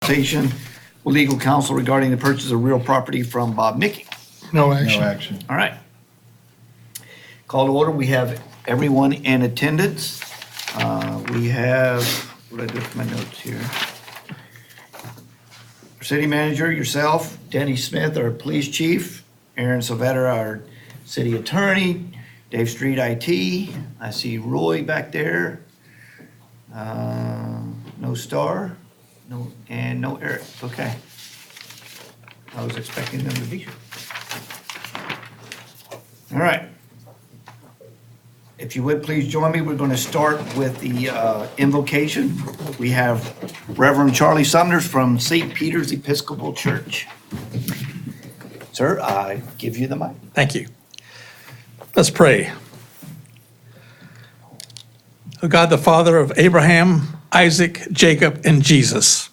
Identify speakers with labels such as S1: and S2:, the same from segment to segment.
S1: consultation with legal counsel regarding the purchase of real property from Bob Mickey.
S2: No
S3: No
S2: action.
S3: action.
S1: All right. Call to order. We have everyone in attendance. We have, what did I do with my notes here? Our city manager, yourself, Denny Smith, our police chief, Aaron Sylvester, our city attorney, Dave Street IT. I see Roy back there. No Star, and no Eric. Okay. I was expecting them to be here. All right. If you would, please join me. We're going to start with the invocation. We have Reverend Charlie Sumners from St. Peter's Episcopal Church. Sir, I give you the mic.
S4: Thank you. Let's pray. O God, the Father of Abraham, Isaac, Jacob, and Jesus,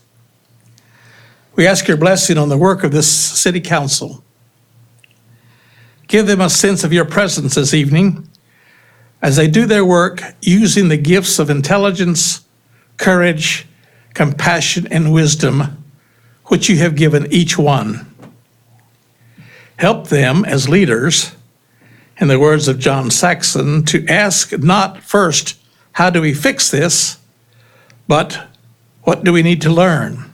S4: we ask your blessing on the work of this city council. Give them a sense of your presence this evening as they do their work using the gifts of intelligence, courage, compassion, and wisdom which you have given each one. Help them as leaders, in the words of John Saxon, to ask not first, how do we fix this, but what do we need to learn?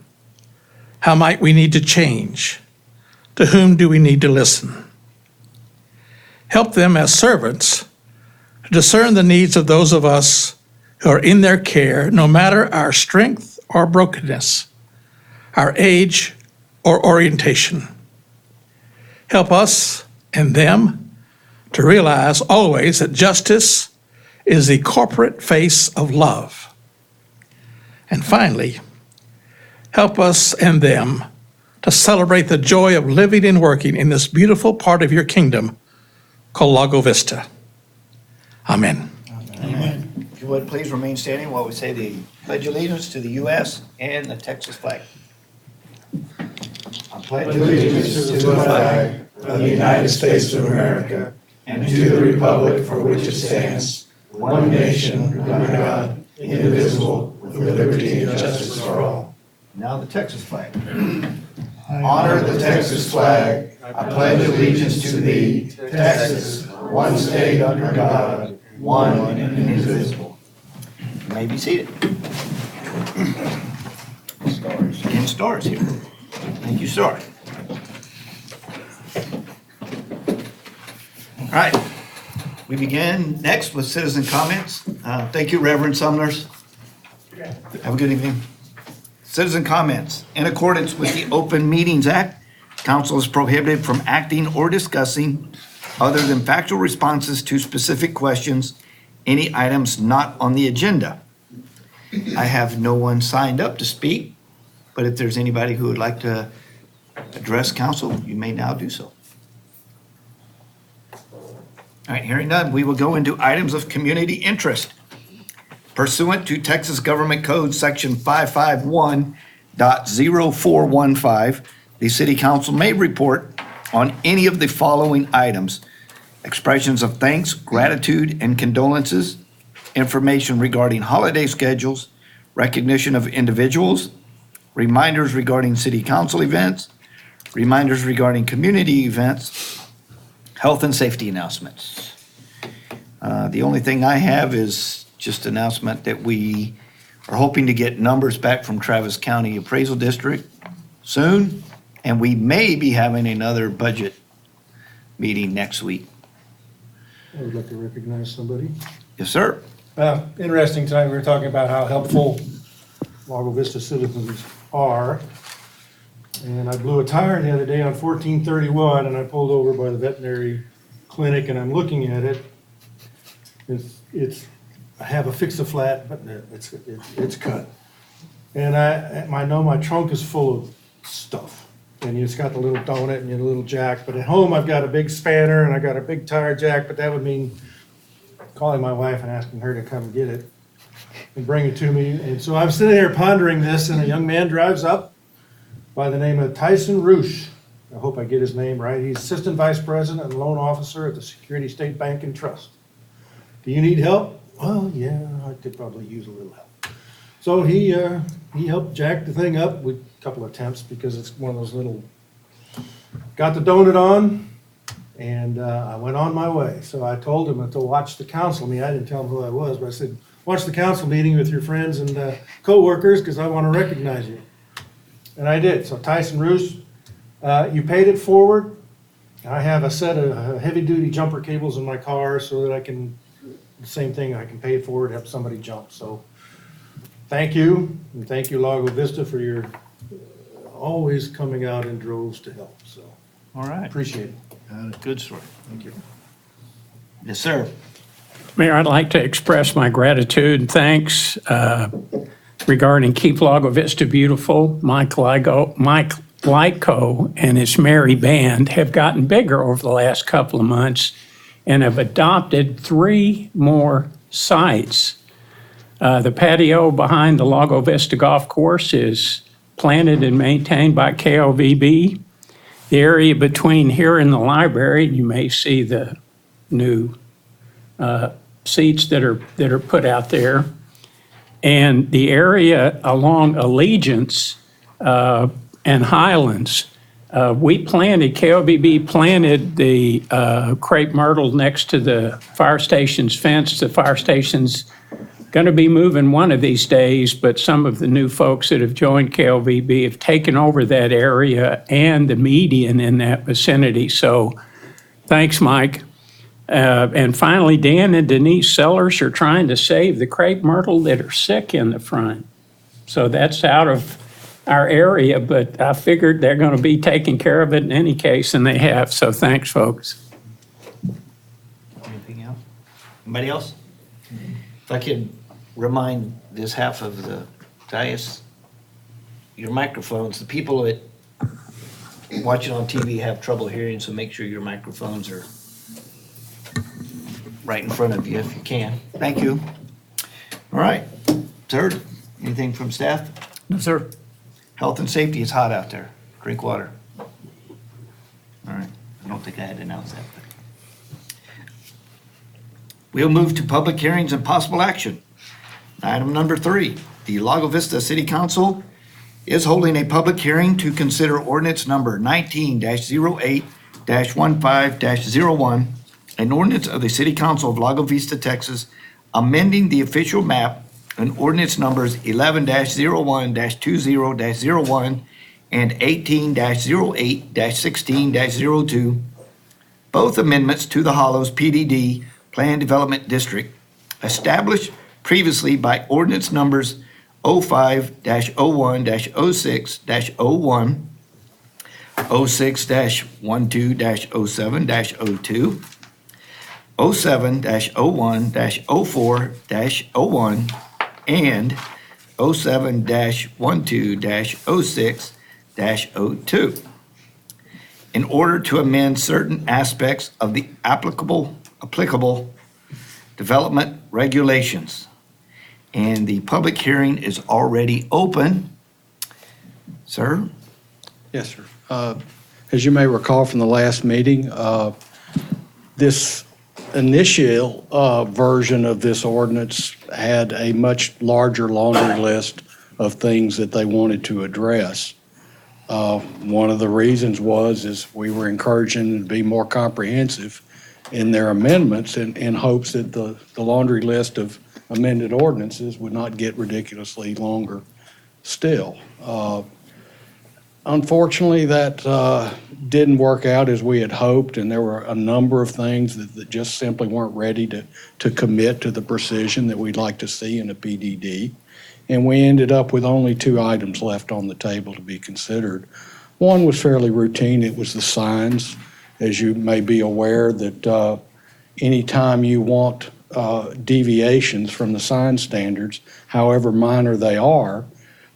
S4: How might we need to change? To whom do we need to listen? Help them as servants to discern the needs of those of us who are in their care, no matter our strength or brokenness, our age or orientation. Help us and them to realize always that justice is the corporate face of love. And finally, help us and them to celebrate the joy of living and working in this beautiful part of your kingdom called Lago Vista. Amen.
S1: Amen. If you would, please remain standing while we say the pledge of allegiance to the U.S. and the Texas flag. I pledge
S5: Allegiance to the flag of the United States of America and to the republic for which it stands, one nation, under God, indivisible, with liberty and justice for all.
S1: Now the Texas flag.
S5: Honor the Texas flag. I pledge allegiance to thee, Texas, one state under God, one and indivisible.
S1: You may be seated. Stars. And stars here. Thank you, sir. All right. We begin next with citizen comments. Thank you, Reverend Sumners. Have a good evening. Citizen comments. In accordance with the Open Meetings Act, council is prohibited from acting or discussing, other than factual responses to specific questions, any items not on the agenda. I have no one signed up to speak, but if there's anybody who would like to address council, you may now do so. All right, hearing none, we will go into items of community interest. Pursuant to Texas Government Code Section 551.0415, the city council may report on any of the following items: expressions of thanks, gratitude, and condolences, information regarding holiday schedules, recognition of individuals, reminders regarding city council events, reminders regarding community events, health and safety announcements. The only thing I have is just announcement that we are hoping to get numbers back from Travis County Appraisal District soon, and we may be having another budget meeting next week.
S6: I would like to recognize somebody.
S1: Yes, sir.
S6: Interesting tonight, we were talking about how helpful Lago Vista citizens are. And I blew a tire the other day on 1431, and I pulled over by the veterinary clinic, and I'm looking at it. I have a fix-a-flat, but it's cut. And I know my trunk is full of stuff. And it's got the little donut and the little jack, but at home I've got a big spanner and I got a big tire jack, but that would mean calling my wife and asking her to come get it and bring it to me. And so I'm sitting there pondering this, and a young man drives up by the name of Tyson Roosh. I hope I get his name right. He's Assistant Vice President and Loan Officer at the Security State Bank and Trust. Do you need help? Well, yeah, I could probably use a little help. So he helped jack the thing up. We couple attempts because it's one of those little, got the donut on, and I went on my way. So I told him to watch the council meeting. I didn't tell him who I was, but I said, watch the council meeting with your friends and coworkers because I want to recognize you. And I did. So Tyson Roos, you paid it forward. I have a set of heavy-duty jumper cables in my car so that I can, the same thing, I can pay it forward, have somebody jump. So thank you, and thank you, Lago Vista, for your always coming out in droves to help. So
S1: All right.
S6: appreciate it.
S1: Good story. Thank you. Yes, sir.
S2: Mayor, I'd like to express my gratitude and thanks regarding Keep Lago Vista Beautiful. Mike Lago and his merry band have gotten bigger over the last couple of months and have adopted 3 more sites. The patio behind the Lago Vista Golf Course is planted and maintained by KOVB. The area between here and the library, you may see the new seats that are put out there. And the area along Allegiance and Highlands, KOBB planted the crepe myrtle next to the fire station's fence. The fire station's going to be moving one of these days, but some of the new folks that have joined KOVB have taken over that area and the median in that vicinity. So thanks, Mike. And finally, Dan and Denise Sellers are trying to save the crepe myrtle that are sick in the front. So that's out of our area, but I figured they're going to be taking care of it in any case, and they have. So thanks, folks.
S1: Anything else? Anybody else? If I could remind this half of the dais, your microphones, the people that watching on TV have trouble hearing, so make sure your microphones are right in front of you if you can. Thank you. All right. Sir, anything from staff?
S2: No, sir.
S1: Health and safety is hot out there. Drink water. All right. I don't think I had to announce that. But we'll move to public hearings and possible action. Item number 3, the Lago Vista City Council is holding a public hearing to consider ordinance number 19-08-15-01, an ordinance of the City Council of Lago Vista, Texas, amending the official map and ordinance numbers 11-01-20-01 and 18-08-16-02, both amendments to the Hollows PDD Plan Development District, established previously by ordinance numbers 05-01-06-01, 06-12-07-02, 07-01-04-01, and 07-12-06-02, in order to amend certain aspects of the applicable development regulations. And the public hearing is already open. Sir?
S3: Yes, sir. As you may recall from the last meeting, this initial version of this ordinance had a much larger laundry list of things that they wanted to address. One of the reasons is we were encouraging them to be more comprehensive in their amendments in hopes that the laundry list of amended ordinances would not get ridiculously longer still. Unfortunately, that didn't work out as we had hoped, and there were a number of things that just simply weren't ready to commit to the precision that we'd like to see in a PDD. And we ended up with only 2 items left on the table to be considered. One was fairly routine. It was the signs. As you may be aware, that anytime you want deviations from the sign standards, however minor they are,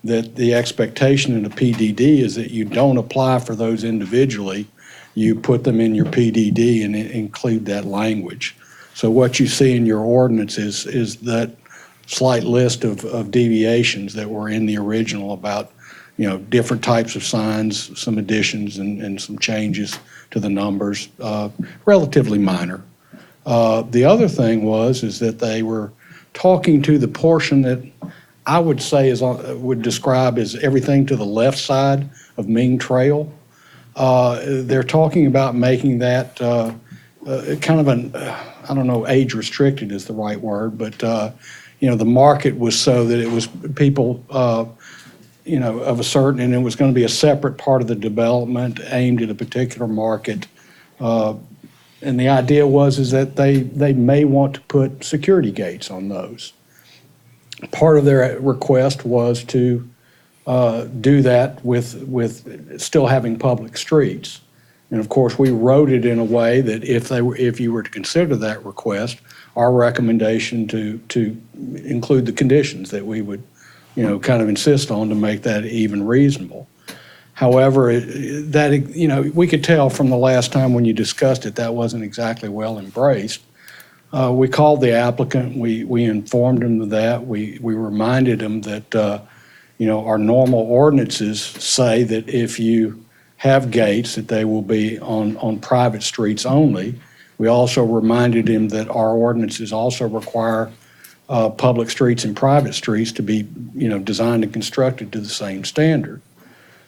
S3: that the expectation in a PDD is that you don't apply for those individually. You put them in your PDD and include that language. So what you see in your ordinance is that slight list of deviations that were in the original about, different types of signs, some additions and some changes to the numbers, relatively minor. The other thing is that they were talking to the portion that I would say would describe as everything to the left side of Ming Trail. They're talking about making that kind of an, I don't know, age restricted is the right word, but the market was so that it was people, of a certain, and it was going to be a separate part of the development aimed at a particular market. And the idea is that they may want to put security gates on those. Part of their request was to do that with still having public streets. And of course, we wrote it in a way that if you were to consider that request, our recommendation to include the conditions that we would, kind of insist on to make that even reasonable. However, we could tell from the last time when you discussed it, that wasn't exactly well embraced. We called the applicant, we informed him of that, we reminded him that, our normal ordinances say that if you have gates, that they will be on private streets only. We also reminded him that our ordinances also require public streets and private streets to be, designed and constructed to the same standard.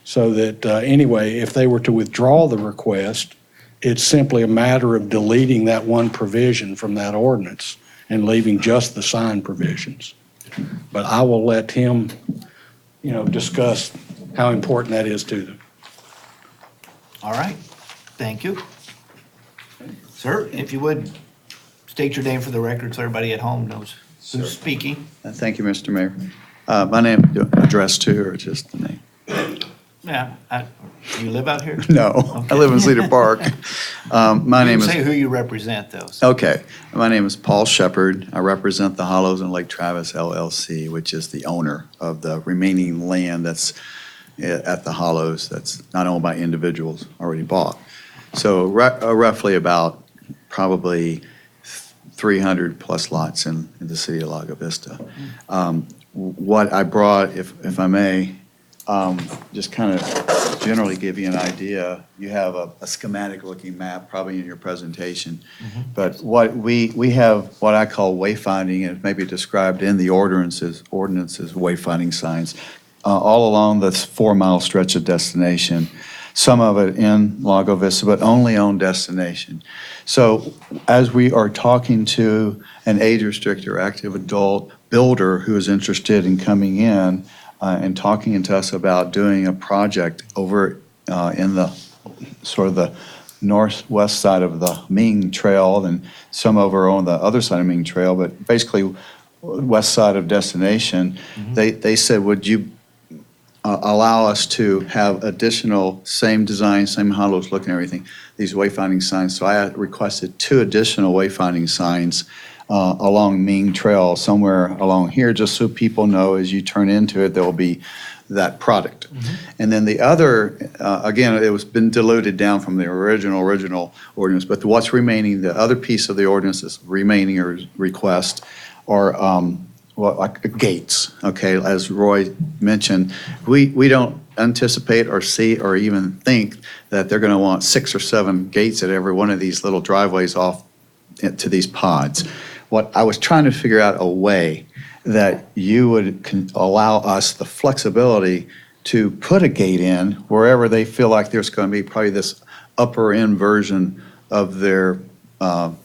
S3: So that, anyway, if they were to withdraw the request, it's simply a matter of deleting that one provision from that ordinance and leaving just the sign provisions. But I will let him, discuss how important that is to them.
S1: All right, thank you. Sir, if you would, state your name for the record so everybody at home knows who's speaking.
S7: Thank you, Mr. Mayor. My name, address too, or just the name?
S1: Yeah, you live out here?
S7: No, I live in Cedar Park. My
S1: You
S7: name
S1: can
S7: is,
S1: say who you represent, though. So-
S7: okay, my name is Paul Shepard. I represent the Hollows in Lake Travis LLC, which is the owner of the remaining land that's at the Hollows that's not owned by individuals, already bought. So roughly about probably 300 plus lots in the city of Lago Vista. What I brought, if I may, just kind of generally give you an idea. You have a schematic looking map probably in your presentation. But what we have what I call wayfinding, and it may be described in the ordinances wayfinding signs all along this 4-mile stretch of destination. Some of it in Lago Vista, but only on destination. So as we are talking to an age-restricted or active adult builder who is interested in coming in and talking to us about doing a project over in the sort of the northwest side of the Ming Trail and some over on the other side of Ming Trail, but basically west side of destination, they said, would you allow us to have additional same design, same hollows look and everything, these wayfinding signs. So I requested 2 additional wayfinding signs along Ming Trail, somewhere along here, just so people know as you turn into it, there will be that product. And then the other, again, it was been diluted down from the original ordinance, but what's remaining, the other piece of the ordinance that's remaining or request are like gates, okay? As Roy mentioned, we don't anticipate or see or even think that they're gonna want 6 or 7 gates at every one of these little driveways off to these pods. What I was trying to figure out a way that you would allow us the flexibility to put a gate in wherever they feel like there's gonna be probably this upper end version of their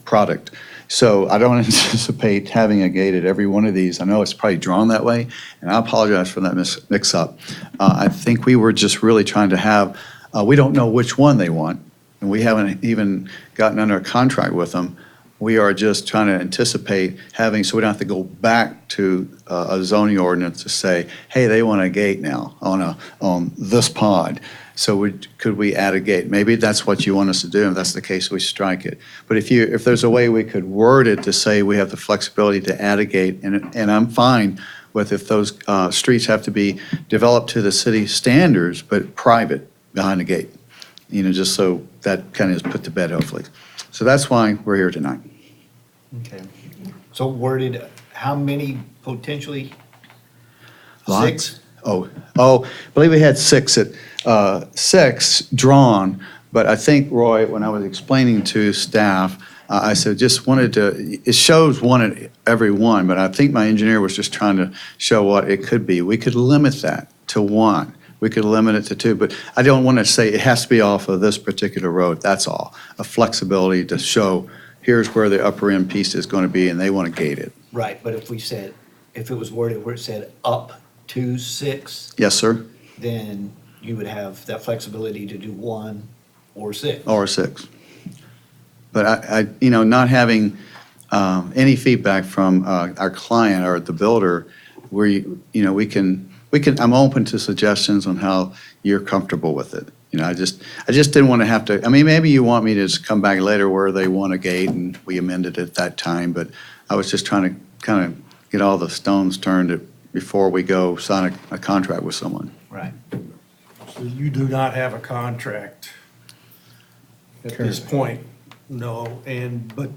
S7: product. So I don't anticipate having a gate at every one of these. I know it's probably drawn that way, and I apologize for that mix-up. I think we were just really trying to have, we don't know which one they want, and we haven't even gotten under a contract with them. We are just trying to anticipate having, so we don't have to go back to a zoning ordinance to say, hey, they want a gate now on this pod. So could we add a gate? Maybe that's what you want us to do. If that's the case, we strike it. But if there's a way we could word it to say we have the flexibility to add a gate, and I'm fine with if those streets have to be developed to the city standards, but private behind the gate. Just so that kind of is put to bed, hopefully. So that's why we're here tonight.
S1: Okay. So worded, how many potentially?
S7: Lots?
S1: 6?
S7: Oh, I believe we had 6 drawn, but I think, Roy, when I was explaining to staff, I said, just wanted to, it shows one at every one, but I think my engineer was just trying to show what it could be. We could limit that to one. We could limit it to two, but I don't want to say it has to be off of this particular road, that's all. A flexibility to show, here's where the upper end piece is going to be, and they want to gate it.
S1: Right, but if we said, if it was worded where it said up to 6,
S7: Yes, sir,
S1: then you would have that flexibility to do 1 or 6.
S7: or 6. But I not having any feedback from our client or the builder, we can, I'm open to suggestions on how you're comfortable with it. I just didn't want to have to, I mean, maybe you want me to just come back later where they want a gate and we amended it at that time, but I was just trying to kind of get all the stones turned before we go sign a contract with someone.
S1: Right.
S6: So you do not have a contract at this point? No, but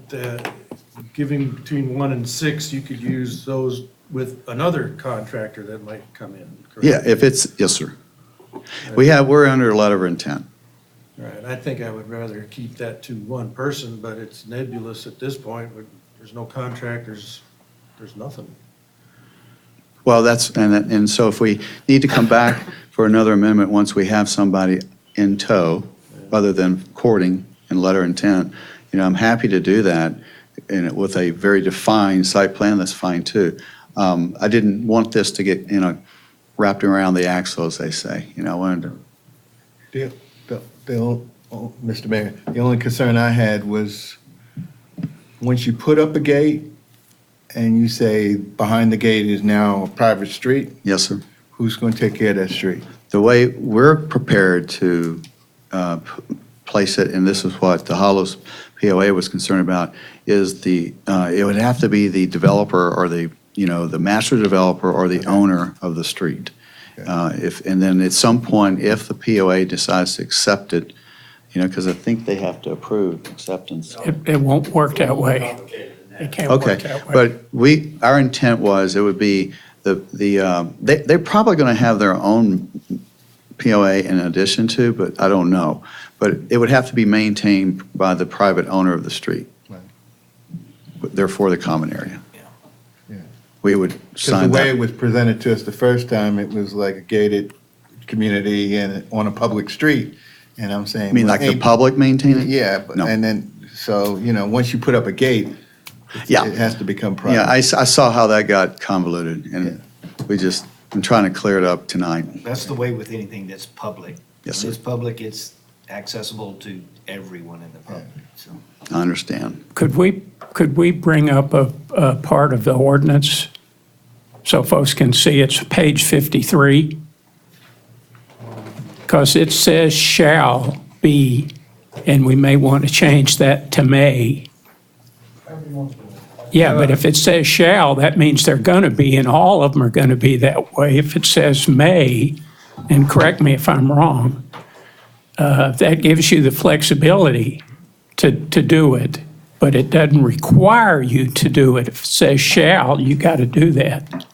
S6: giving between 1 and 6, you could use those with another contractor that might come in, correct?
S7: Yeah, if it's, yes, sir. We're under a letter of intent.
S6: Right, I think I would rather keep that to one person, but it's nebulous at this point. There's no contractors, there's nothing.
S7: Well, and so if we need to come back for another amendment once we have somebody in tow, other than courting and letter of intent, I'm happy to do that, and with a very defined site plan, that's fine too. I didn't want this to get, wrapped around the axle, as they say. I wanted to.
S5: Mr. Mayor, the only concern I had was, once you put up a gate and you say behind the gate is now a private street,
S7: Yes, sir.
S5: who's going to take care of that street?
S7: The way we're prepared to place it, and this is what the Hollows POA was concerned about, is it would have to be the developer or the master developer or the owner of the street. And then at some point, if the POA decides to accept it, because I think they have to approve acceptance.
S2: It won't work that way. It can't work
S7: Okay,
S2: that way.
S7: but our intent was, it would be they're probably going to have their own POA in addition to, but I don't know. But it would have to be maintained by the private owner of the street.
S5: Right.
S7: Therefore, the common area.
S5: Yeah.
S7: We would
S5: Because
S7: sign
S5: the way it
S7: that.
S5: was presented to us the first time, it was like a gated community and on a public street. And I'm saying.
S7: I mean, like the
S5: ain't-
S7: public maintain it?
S5: Yeah,
S7: No.
S5: and then, so, once you put up a gate,
S7: Yeah.
S5: it has to become private.
S7: Yeah, I saw how that got convoluted, and I'm trying to clear it up tonight.
S1: That's the way with anything that's public.
S7: Yes,
S1: When
S7: sir.
S1: it's public, it's accessible to everyone in the public, so.
S7: I understand.
S2: Could we bring up a part of the ordinance so folks can see? It's page 53. Because it says shall be, and we may want to change that to may. Yeah, but if it says shall, that means they're going to be, and all of them are going to be that way. If it says may, and correct me if I'm wrong, that gives you the flexibility to do it, but it doesn't require you to do it. If it says shall, you got to do that.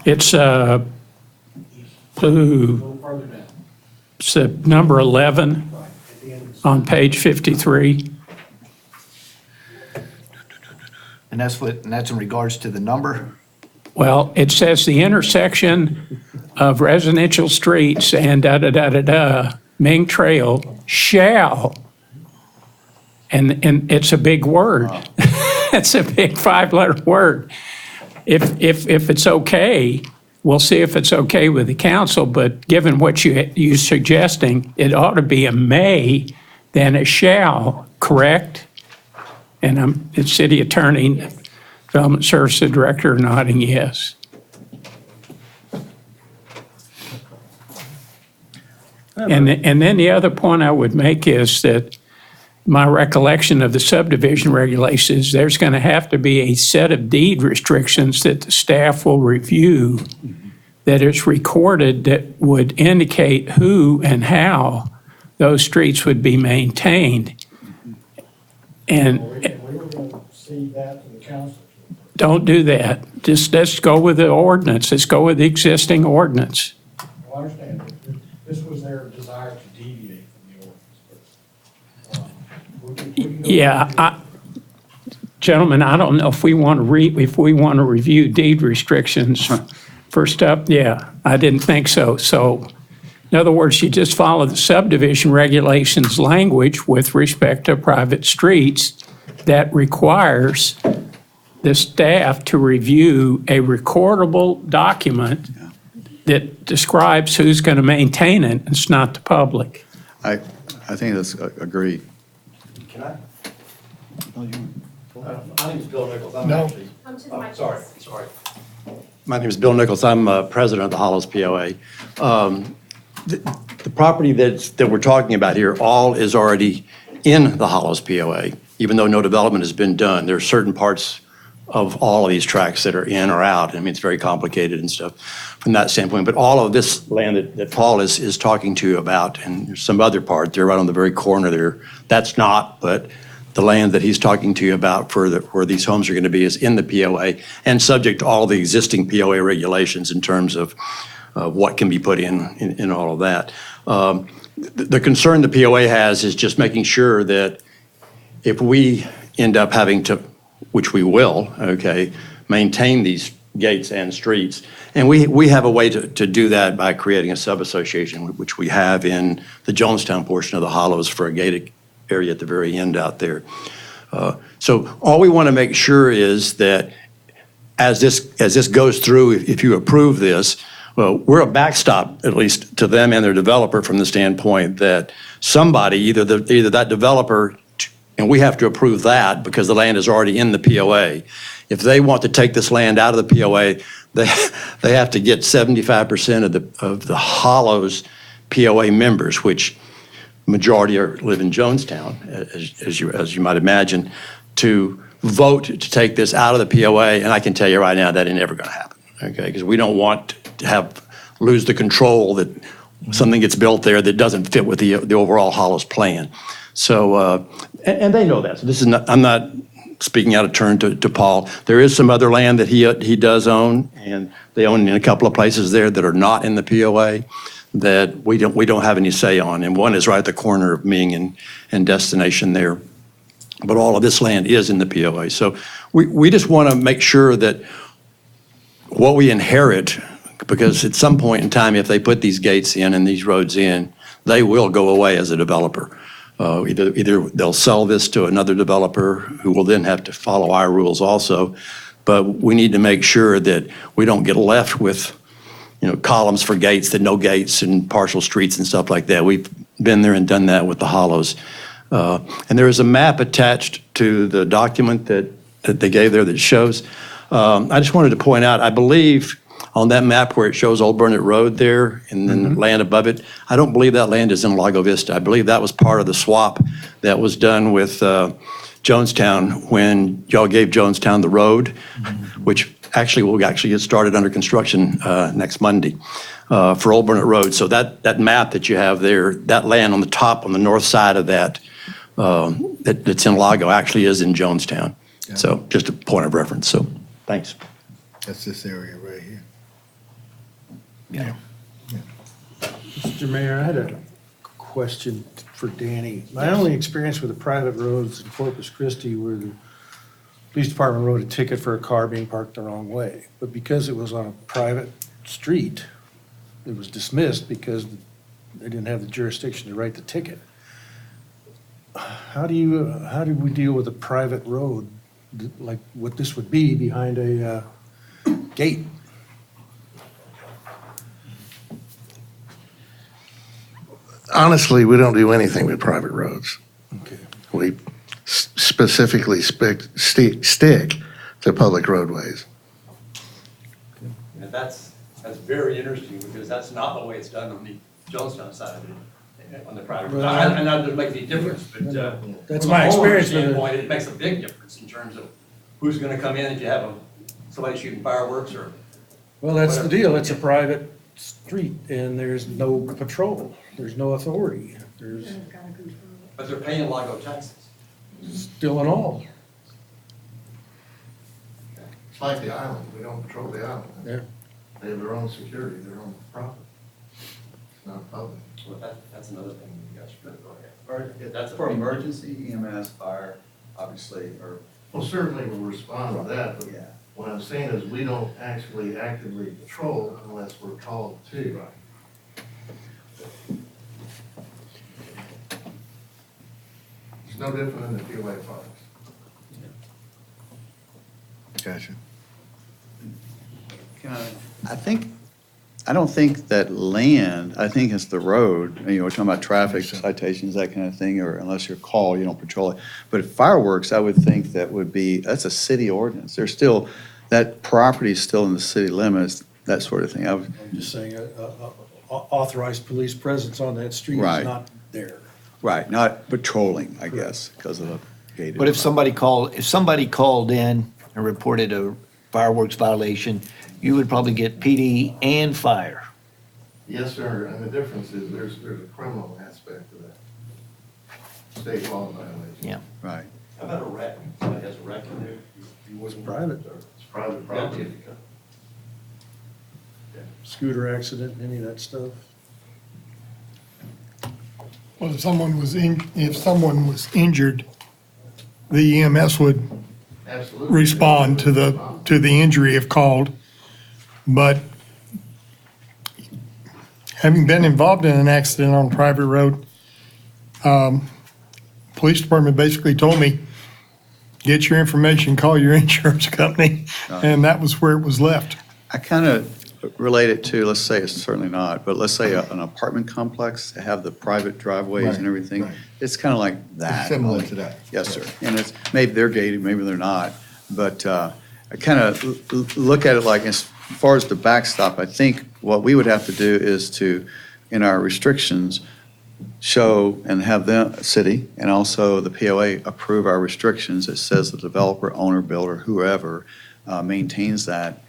S2: It's it's number 11 on page 53.
S1: And that's in regards to the number?
S2: Well, it says the intersection of residential streets and da-da-da-da-da, Ming Trail shall, and it's a big word. It's a big 5-letter word. If it's okay, we'll see if it's okay with the council, but given what you're suggesting, it ought to be a may than a shall, correct? And I'm the city attorney, development services director nodding yes. And then the other point I would make is that my recollection of the subdivision regulations, there's going to have to be a set of deed restrictions that the staff will review that is recorded that would indicate who and how those streets would be maintained. And
S3: We were going to cede that to the council.
S2: don't do that. Just let's go with the ordinance. Let's go with the existing ordinance.
S3: I understand, this was their desire to deviate from the ordinance,
S2: Yeah, gentlemen, I don't know if we want to review deed restrictions for stuff. Yeah, I didn't think so. So, in other words, you just follow the subdivision regulations language with respect to private streets that requires the staff to review a recordable document that describes who's going to maintain it. It's not the public.
S7: I think that's agreed.
S8: Can I? My name is Bill Nichols. I'm
S5: No.
S8: actually, I'm sorry. My name is Bill Nichols. I'm president of the Hollows POA. The property that we're talking about here, all is already in the Hollows POA, even though no development has been done. There are certain parts of all of these tracks that are in or out. I mean, it's very complicated and stuff from that standpoint. But all of this land that Paul is talking to you about, and there's some other part there right on the very corner there, that's not, but the land that he's talking to you about for where these homes are going to be is in the POA and subject to all the existing POA regulations in terms of what can be put in all of that. The concern the POA has is just making sure that if we end up having to, which we will, okay, maintain these gates and streets. And we have a way to do that by creating a sub-association, which we have in the Jonestown portion of the Hollows for a gated area at the very end out there. So all we want to make sure is that as this goes through, if you approve this, well, we're a backstop, at least to them and their developer, from the standpoint that somebody, either that developer, and we have to approve that because the land is already in the POA. If they want to take this land out of the POA, they have to get 75% of the Hollows POA members, which majority live in Jonestown, as you might imagine, to vote to take this out of the POA. And I can tell you right now that ain't never going to happen, okay? Because we don't want to lose the control that something gets built there that doesn't fit with the overall Hollows plan. So, and they know that. So this is not, I'm not speaking out of turn to Paul. There is some other land that he does own, and they own in a couple of places there that are not in the POA that we don't have any say on. And one is right at the corner of Ming and Destination there. But all of this land is in the POA. So we just want to make sure that what we inherit, because at some point in time, if they put these gates in and these roads in, they will go away as a developer. Either they'll sell this to another developer who will then have to follow our rules also. But we need to make sure that we don't get left with, columns for gates, that no gates and partial streets and stuff like that. We've been there and done that with the Hollows. And there is a map attached to the document that they gave there that shows. I just wanted to point out, I believe on that map where it shows Old Burnett Road there and then the land above it, I don't believe that land is in Lago Vista. I believe that was part of the swap that was done with Jonestown when y'all gave Jonestown the road, which actually will get started under construction next Monday for Old Burnett Road. So that map that you have there, that land on the top on the north side of that, that's in Lago actually is in Jonestown.
S5: Yeah.
S8: So just a point of reference. So thanks.
S5: That's this area right here.
S1: Yeah.
S6: Mr. Mayor, I had a question for Danny. My only experience with the private roads in Corpus Christi were the police department wrote a ticket for a car being parked the wrong way. But because it was on a private street, it was dismissed because they didn't have the jurisdiction to write the ticket. How do we deal with a private road, like what this would be behind a gate?
S5: Honestly, we don't do anything with private roads.
S6: Okay.
S5: We specifically stick to public roadways.
S8: And that's very interesting because that's not the way it's done on the Jonestown side of it, on the private.
S6: Well,
S8: And that doesn't make any difference, but
S6: That's
S8: from
S6: my
S8: a homeowner's
S6: experience with it.
S8: standpoint, it makes a big difference in terms of who's going to come in if you have somebody shooting fireworks or.
S6: Well, that's the deal. It's a private street and there's no patrol. There's no authority. There's
S8: But they're paying Lago taxes.
S6: still and all.
S5: It's like the island. We don't patrol the island.
S6: Yeah.
S5: They have their own security, their own profit.
S9: not public.
S8: Well, that's another thing you guys should go ahead. That's
S7: For emergency EMS, fire, obviously, or,
S9: Well, certainly we'll respond to that, but
S7: yeah.
S9: what I'm saying is we don't actually actively patrol unless we're called to. It's no different than the POA products.
S1: Gotcha.
S7: I don't think that land, I think it's the road, you know, we're talking about traffic citations, that kind of thing, or unless you're called, you don't patrol it. But fireworks, I would think that would be, that's a city ordinance. There's still, that property is still in the city limits, that sort of thing.
S6: I'm just saying, authorized police presence on that street
S7: Right.
S6: is not there.
S7: Right, not patrolling, I guess, because of the gated.
S1: But if somebody called in and reported a fireworks violation, you would probably get PD and fire.
S9: Yes, sir, and the difference is there's a criminal aspect to that. State law violation.
S1: Yeah.
S7: Right.
S8: How about a wreck? Somebody has a wreck in there?
S6: It wasn't private.
S9: It's private property.
S6: Scooter accident, any of that stuff.
S5: Well, if someone was injured, the EMS would
S9: Absolutely.
S5: respond to the injury if called. But having been involved in an accident on a private road, police department basically told me, get your information, call your insurance company, and that was where it was left.
S7: I kind of relate it to, let's say, it's certainly not, but let's say an apartment complex, to have the private driveways and
S10: Right,
S7: everything.
S10: right.
S7: It's kind of like that.
S10: Similar to that.
S7: Yes, sir. And it's, maybe they're gated, maybe they're not. But I kind of look at it like, as far as the backstop, I think what we would have to do is to, in our restrictions, show and have the city and also the POA approve our restrictions. It says the developer, owner, builder, whoever maintains that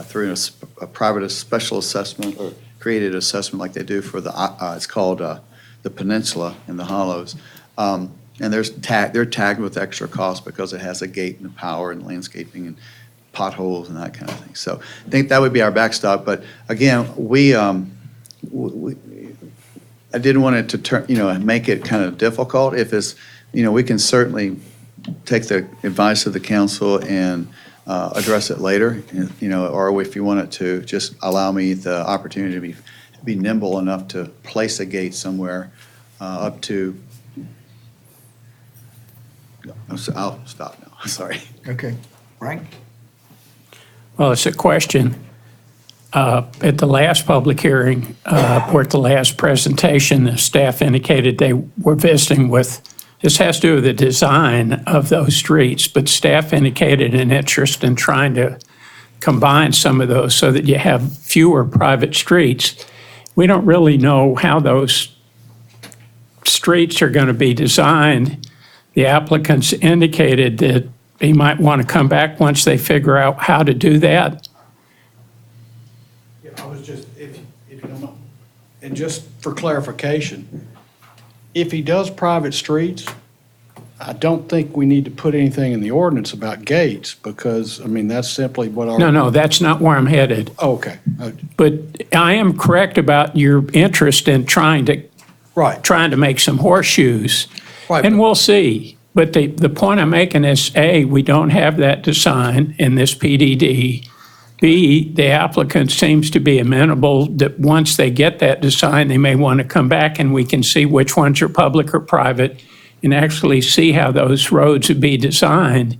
S7: through a private special assessment or created assessment like they do for the, it's called the Peninsula in the Hollows. And they're tagged with extra cost because it has a gate and power and landscaping and potholes and that kind of thing. So I think that would be our backstop. But again, I didn't want it to turn, make it kind of difficult. If it's, we can certainly take the advice of the council and address it later, or if you want it to, just allow me the opportunity to be nimble enough to place a gate somewhere up to, I'll stop now, sorry.
S1: Okay. Frank?
S2: Well, it's a question. At the last public hearing, or at the last presentation, the staff indicated they were visiting with, this has to do with the design of those streets, but staff indicated an interest in trying to combine some of those so that you have fewer private streets. We don't really know how those streets are going to be designed. The applicants indicated that they might want to come back once they figure out how to do that.
S3: Yeah, I was just, if you don't mind, and just for clarification, if he does private streets, I don't think we need to put anything in the ordinance about gates, because, that's simply what our.
S2: No, that's not where I'm headed.
S3: Oh, okay.
S2: But I am correct about your interest in trying to make some horseshoes.
S3: Right.
S2: And we'll see. But the point I'm making is, A, we don't have that design in this PDD. B, the applicant seems to be amenable that once they get that design, they may want to come back and we can see which ones are public or private and actually see how those roads would be designed.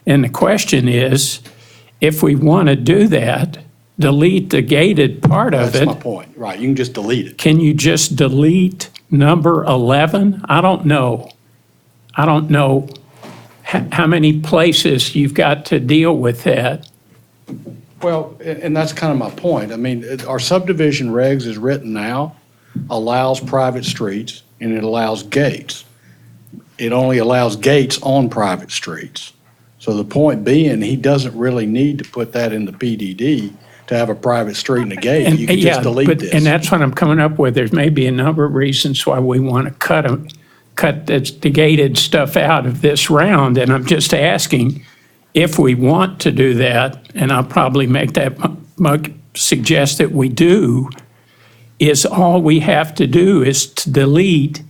S2: And the question is, if we want to do that, delete the gated part of
S3: That's my
S2: it,
S3: point. Right, you can just delete it.
S2: can you just delete number 11? I don't know. I don't know how many places you've got to deal with that.
S3: Well, and that's kind of my point. Our subdivision regs is written now, allows private streets, and it allows gates. It only allows gates on private streets. So the point being, he doesn't really need to put that in the PDD to have a private street and a gate. You can just delete this.
S2: And that's what I'm coming up with. There's maybe a number of reasons why we want to cut the gated stuff out of this round. And I'm just asking if we want to do that, and I'll probably suggest that we do, is all we have to do is to delete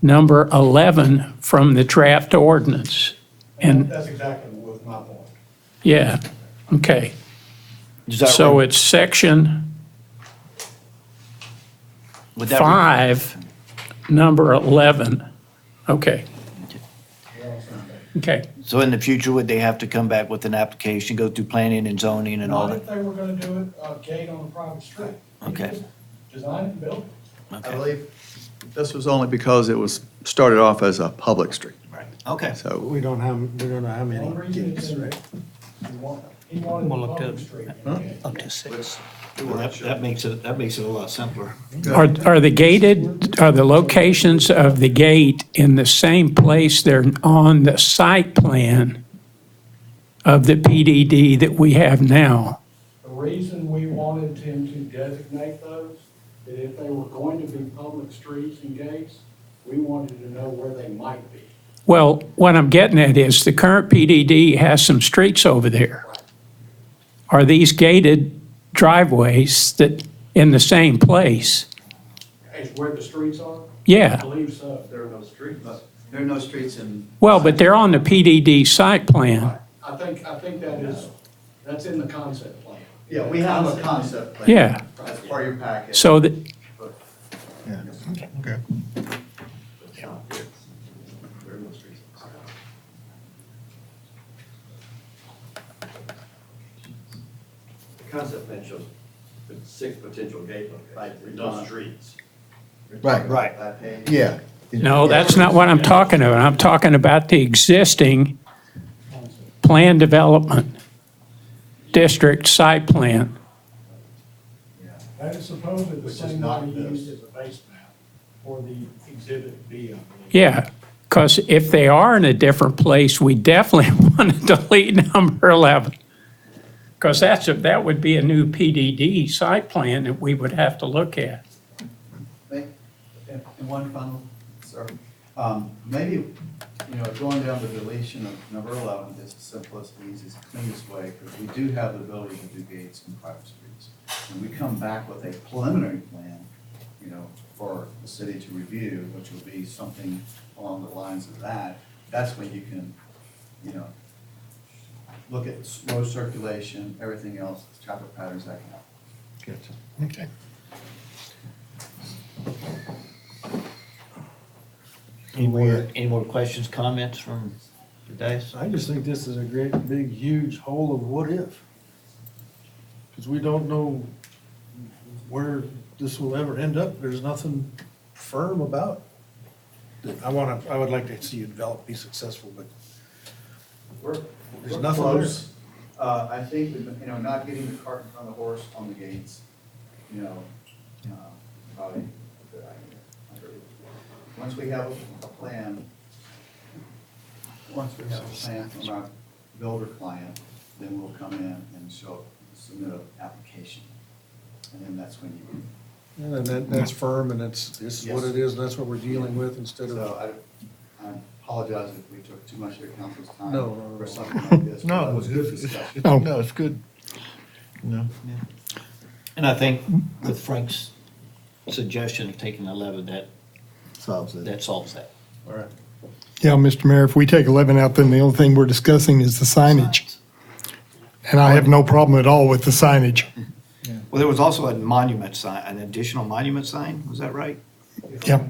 S2: number 11 from the draft ordinance. And,
S3: That's exactly what my point.
S2: yeah, okay.
S1: Does that
S2: So
S1: re-
S2: it's section
S1: would that re-
S2: 5, number 11. Okay. Okay,
S1: So in the future, would they have to come back with an application, go through planning and zoning and all
S3: Not
S1: that?
S3: if they were gonna do it, a gate on a private street. You
S1: Okay.
S3: just design it and build it.
S7: I
S1: Okay,
S7: believe this was only because it was started off as a public street.
S1: okay.
S7: So
S6: We don't know how many
S3: One reason it's
S6: gates,
S3: in,
S6: right?
S3: he wanted
S2: We'll
S3: a
S2: look to-
S3: public street.
S2: up to 6.
S1: Well, that makes it a lot simpler.
S2: Are the locations of the gate in the same place they're on the site plan of the PDD that we have now?
S3: The reason we wanted him to designate those, that if they were going to be public streets and gates, we wanted to know where they might be.
S2: Well, what I'm getting at is the current PDD has some streets over there. Are these gated driveways that in the same place?
S3: Is where the streets are? I
S2: Yeah,
S3: believe so.
S7: there are no streets. There are no streets in.
S2: well, but they're on the PDD site plan.
S3: I think that's in the concept plan.
S7: Yeah, we have a concept plan.
S2: Yeah,
S7: That's part of your package.
S2: so that,
S5: Okay.
S7: There are no streets.
S8: The concept plan shows 6 potential gate locations, with no streets.
S1: Right.
S7: That page.
S5: Yeah.
S2: no, that's not what I'm talking about. I'm talking about the existing plan development district site plan.
S3: That is supposedly the
S7: Which is
S3: same
S7: not
S3: one he
S7: this.
S3: used as a base map for the exhibit B, I believe.
S2: Yeah, because if they are in a different place, we definitely want to delete number 11. Because that would be a new PDD site plan that we would have to look at.
S7: And one final, sir, maybe, going down the deletion of number 11 is the simplest, easiest, cleanest way, because we do have the ability to do gates in private streets. When we come back with a preliminary plan, for the city to review, which will be something along the lines of that, that's when you can, look at road circulation, everything else, traffic patterns, that kind of.
S5: Okay.
S1: Any more questions, comments from the dais?
S6: I just think this is a great, big, huge hole of what if. Because we don't know where this will ever end up. There's nothing firm about it. I would like to see you develop, be successful, but there's
S7: We're
S6: nothing
S7: close. I think, not getting the cart in front of the horse on the gates, probably a good idea. Once we have a plan, from our builder client, then we'll come in and submit an application. And then that's when you,
S6: And that's firm, and this is what it is, and that's what we're dealing with instead of,
S7: so I apologize if we took too much of your council's time
S6: No.
S7: for something like this.
S5: No,
S7: but
S5: it was
S7: good
S5: good.
S7: discussion.
S5: No, it's good. No.
S1: And I think with Frank's suggestion of taking 11, that solves that.
S6: all right.
S10: Yeah, Mr. Mayor, if we take 11 out, then the only thing we're discussing is the signage. And I have no problem at all with the signage.
S1: Well, there was also a monument sign, an additional monument sign, was that right?
S10: Yep.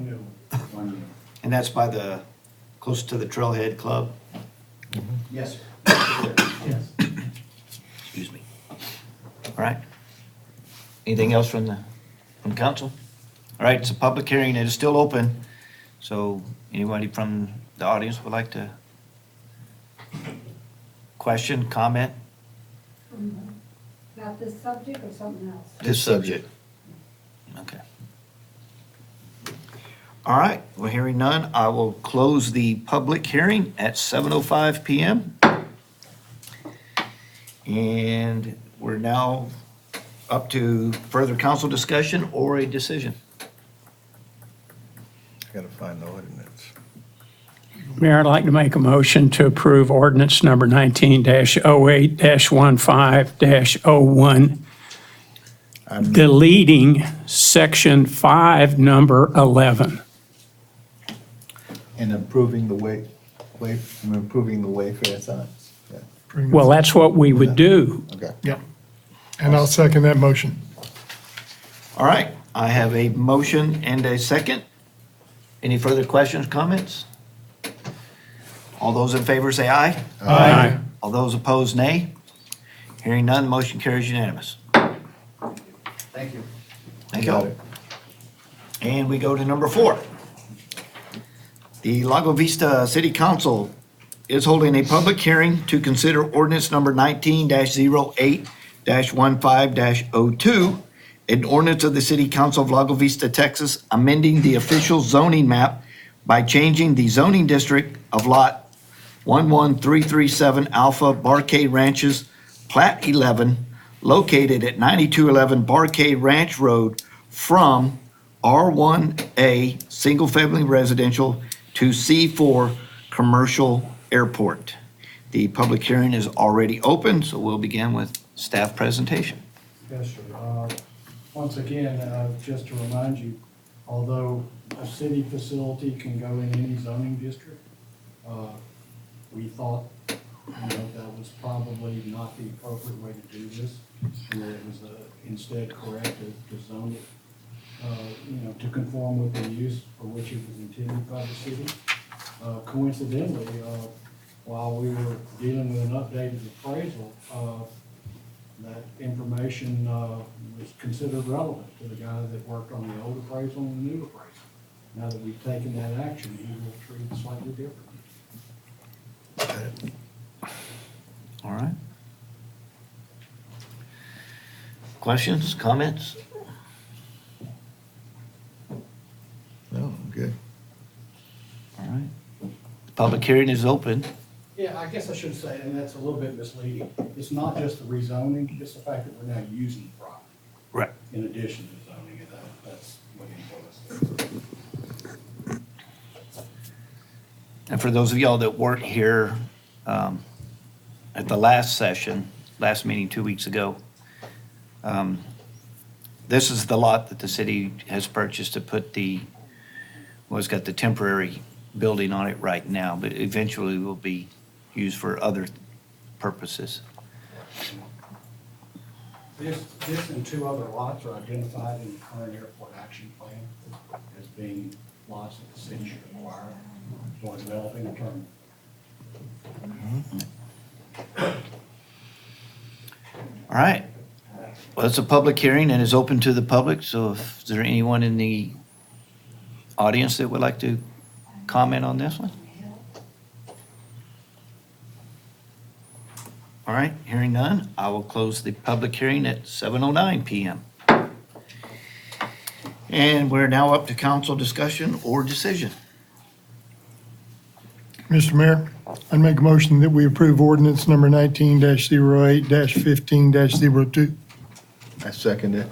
S1: And that's by close to the Trailhead Club?
S7: Yes, sir. Yes.
S1: Excuse me. All right. Anything else from council? All right, it's a public hearing, it is still open, so anybody from the audience would like to question, comment,
S11: About this subject or something else?
S1: this subject? Okay. All right, well, hearing none, I will close the public hearing at 7:05 PM. And we're now up to further council discussion or a decision.
S5: I gotta find the ordinance.
S2: Mayor, I'd like to make a motion to approve ordinance number 19-08-15-01, deleting section 5, number 11.
S5: And improving the improving the Wayfair signs. Yeah,
S2: Well, that's what we would do.
S5: okay.
S10: Yep. And I'll second that motion.
S1: All right, I have a motion and a second. Any further questions, comments? All those in favor say aye.
S2: Aye.
S1: All those opposed, nay. Hearing none, motion carries unanimous.
S9: Thank you.
S1: Thank
S5: Got
S1: you.
S5: it.
S1: And we go to number 4. The Lago Vista City Council is holding a public hearing to consider ordinance number 19-08-15-02, an ordinance of the City Council of Lago Vista, Texas, amending the official zoning map by changing the zoning district of Lot 11337 Alpha Barcade Ranches, Plat 11, located at 9211 Barcade Ranch Road, from R1A Single Family Residential to C4 Commercial Airport. The public hearing is already open, so we'll begin with staff presentation.
S3: Yes, sir. Once again, just to remind you, although a city facility can go in any zoning district, we thought, that was probably not the appropriate way to do this, and that it was instead correct to zone it, to conform with the use for which it was intended by the city. Coincidentally, while we were dealing with an updated appraisal, that information was considered relevant to the guy that worked on the old appraisal and the new appraisal. Now that we've taken that action, he will treat it slightly differently.
S1: All right. Questions, comments?
S5: No, good.
S1: All right. The public hearing is open.
S3: Yeah, I guess I should say, and that's a little bit misleading, it's not just the rezoning, it's the fact that we're now using the property.
S1: Right.
S3: In addition to zoning, and that's what influenced it.
S1: And for those of y'all that weren't here at the last meeting 2 weeks ago, this is the lot that the city has purchased to put it's got the temporary building on it right now, but eventually will be used for other purposes.
S3: This and 2 other lots are identified in the current airport action plan as being lots that the city should acquire for developing a terminal.
S1: All right. Well, it's a public hearing and is open to the public, so if there anyone in the audience that would like to comment on this one? All right, hearing none, I will close the public hearing at 7:09 PM. And we're now up to council discussion or decision.
S10: Mr. Mayor, I'd make a motion that we approve ordinance number 19-08-15-02.
S5: I second it.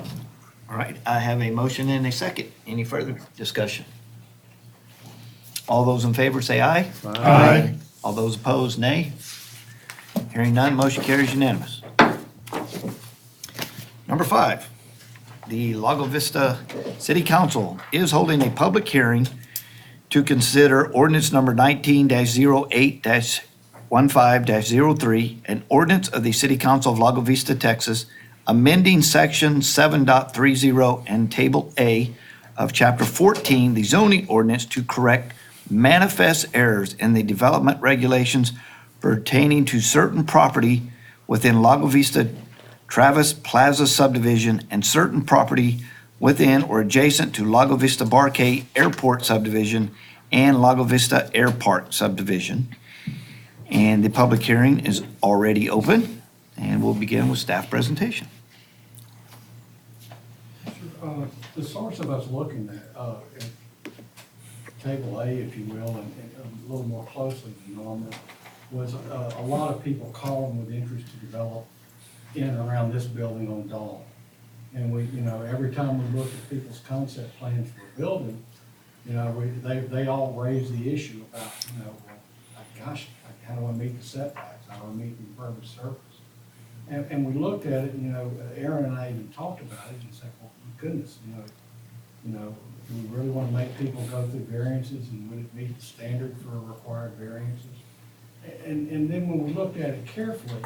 S1: All right, I have a motion and a second. Any further discussion? All those in favor say aye.
S10: Aye.
S1: All those opposed, nay. Hearing none, motion carries unanimous. Number 5, the Lago Vista City Council is holding a public hearing to consider ordinance number 19-08-15-03, an ordinance of the City Council of Lago Vista, Texas, amending section 7.30 and table A of chapter 14, the zoning ordinance, to correct manifest errors in the development regulations pertaining to certain property within Lago Vista Travis Plaza subdivision and certain property within or adjacent to Lago Vista Barcade Airport subdivision and Lago Vista Airport subdivision. And the public hearing is already open, and we'll begin with staff presentation.
S3: The source of us looking at table A, if you will, and a little more closely than normal, was a lot of people calling with interest to develop in and around this building on Dawn. And we, every time we look at people's concept plans for a building, they all raise the issue about, gosh, how do I meet the setbacks? How do I meet the impervious surface? And we looked at it, you know, Aaron and I even talked about it and said, well, goodness, do we really want to make people go through variances, and would it meet the standard for required variances? And then when we looked at it carefully,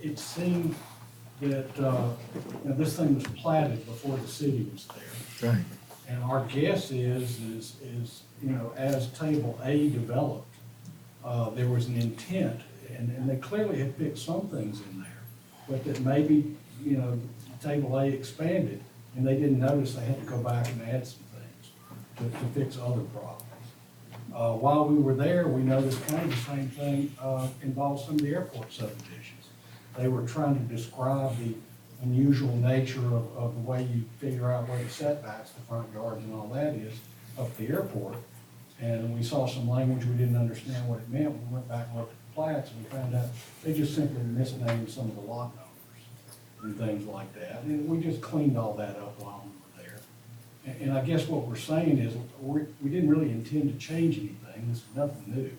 S3: it seemed that, this thing was platted before the city was there.
S5: Right.
S3: And our guess is, as Table A developed, there was an intent, and they clearly had picked some things in there, but that maybe, Table A expanded, and they didn't notice they had to go back and add some things to fix other problems. While we were there, we noticed kind of the same thing involved some of the airport subdivisions. They were trying to describe the unusual nature of the way you figure out where the setbacks, the front yards and all that is up the airport. And we saw some language we didn't understand what it meant. We went back and looked at the plats and we found out they just simply misnamed some of the lot numbers and things like that. And we just cleaned all that up while we were there. And I guess what we're saying is we didn't really intend to change anything. This is nothing new.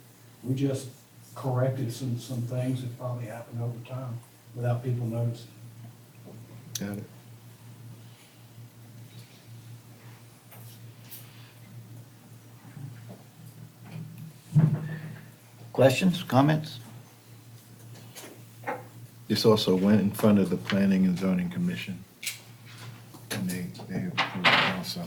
S3: We just corrected some things that probably happened over time without people noticing.
S5: Got it.
S1: Questions, comments?
S5: This also went in front of the Planning and Zoning Commission. And they approved it also.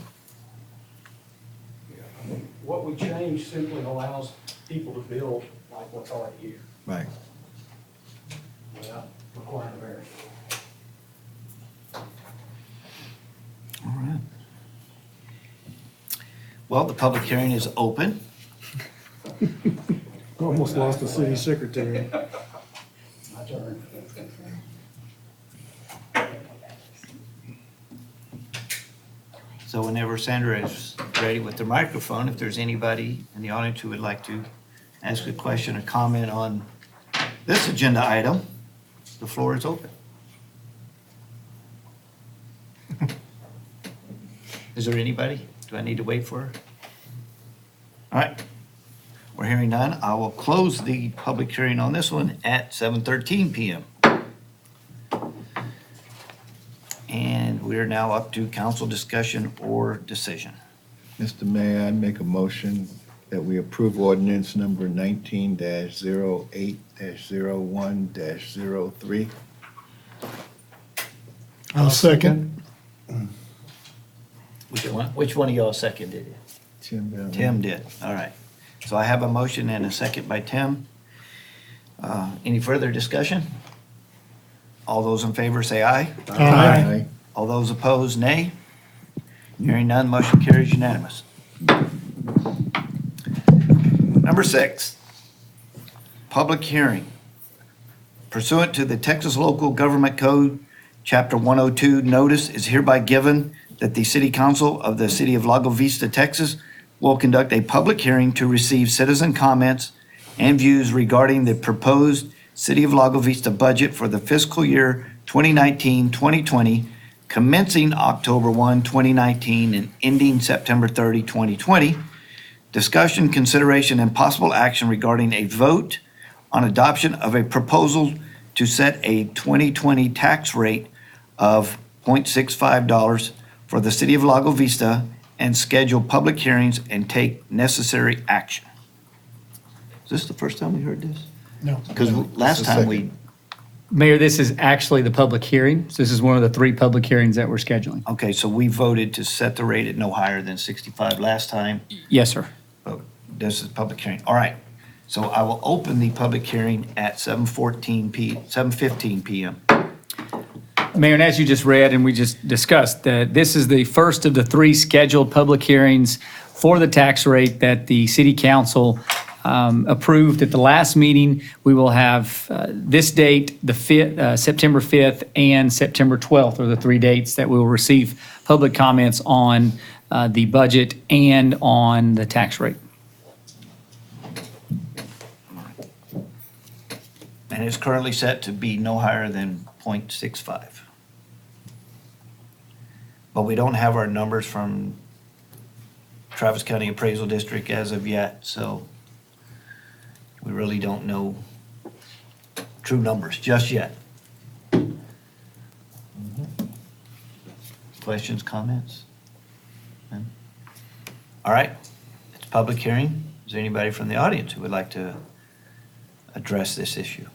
S3: What we changed simply allows people to build like what's already here
S5: Right.
S3: without requiring a variance.
S1: All right. Well, the public hearing is open.
S6: Almost lost the city secretary.
S3: My turn.
S1: So whenever Sandra is ready with the microphone, if there's anybody in the audience who would like to ask a question or comment on this agenda item, the floor is open. Is there anybody? Do I need to wait for her? All right. We're hearing none. I will close the public hearing on this one at 7:13 PM. And we are now up to council discussion or decision.
S5: Mr. Mayor, I make a motion that we approve ordinance number 19-08-01-03.
S10: I'll second.
S1: Which one of y'all seconded it? Tim did, all right. So I have a motion and a second by Tim. Any further discussion? All those in favor say aye.
S10: Aye.
S1: All those opposed, nay. Hearing none, motion carries unanimous. Number 6, public hearing. Pursuant to the Texas Local Government Code, Chapter 102, notice is hereby given that the City Council of the City of Lago Vista, Texas, will conduct a public hearing to receive citizen comments and views regarding the proposed City of Lago Vista budget for the fiscal year 2019-2020, commencing October 1, 2019, and ending September 30, 2020. Discussion, consideration, and possible action regarding a vote on adoption of a proposal to set a 2020 tax rate of $0.65 for the City of Lago Vista and schedule public hearings and take necessary action. Is this the first time we heard this?
S10: No.
S1: Because last
S5: This is
S1: time we,
S5: second.
S12: Mayor, this is actually the public hearing. So this is one of the 3 public hearings that we're scheduling.
S1: okay, so we voted to set the rate at no higher than 65 last time,
S12: Yes, sir.
S1: but this is public hearing. All right, so I will open the public hearing at 7:15 PM.
S12: Mayor, and as you just read and we just discussed, that this is the first of the 3 scheduled public hearings for the tax rate that the city council approved at the last meeting. We will have this date, the September 5th and September 12th are the 3 dates that we will receive public comments on the budget and on the tax rate.
S1: And it's currently set to be no higher than 0.65. But we don't have our numbers from Travis County Appraisal District as of yet, so we really don't know true numbers just yet. questions, comments? None? All right, it's a public hearing. Is there anybody from the audience who would like to address this issue?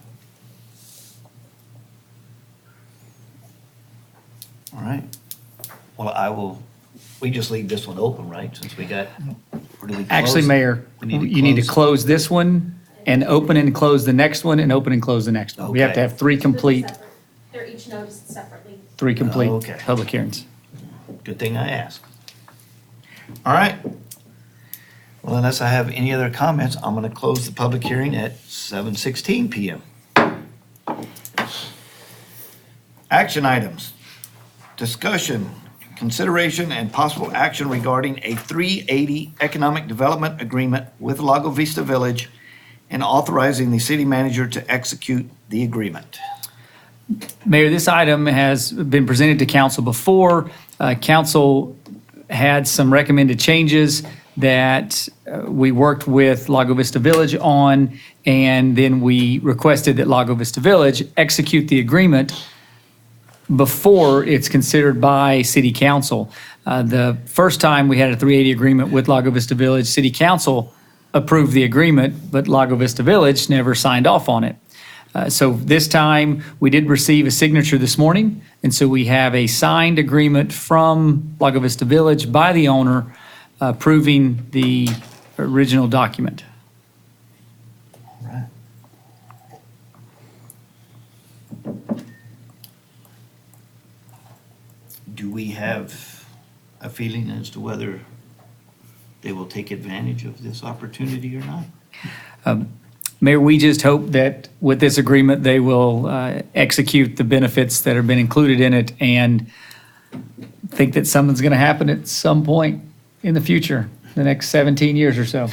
S1: All right. Well, we just leave this one open, right, since we got, or do we close
S12: Actually,
S1: it?
S12: Mayor,
S1: We need to
S12: you need to
S1: close.
S12: close this one and open and close the next one and open and close the next one. We have to
S1: Okay.
S12: have three complete
S11: They're each noticed separately.
S1: Okay.
S12: public hearings.
S1: Good thing I asked. All right. Well, unless I have any other comments, I'm going to close the public hearing at 7:16 PM. Action items. Discussion, consideration, and possible action regarding a 380 economic development agreement with Lago Vista Village and authorizing the city manager to execute the agreement.
S12: Mayor, this item has been presented to council before. Council had some recommended changes that we worked with Lago Vista Village on, and then we requested that Lago Vista Village execute the agreement before it's considered by city council. The first time we had a 380 agreement with Lago Vista Village, city council approved the agreement, but Lago Vista Village never signed off on it. So this time, we did receive a signature this morning, and so we have a signed agreement from Lago Vista Village by the owner approving the original document.
S1: Right. Do we have a feeling as to whether they will take advantage of this opportunity or not?
S12: Mayor, we just hope that with this agreement, they will execute the benefits that have been included in it and think that something's going to happen at some point in the future, the next 17 years or so.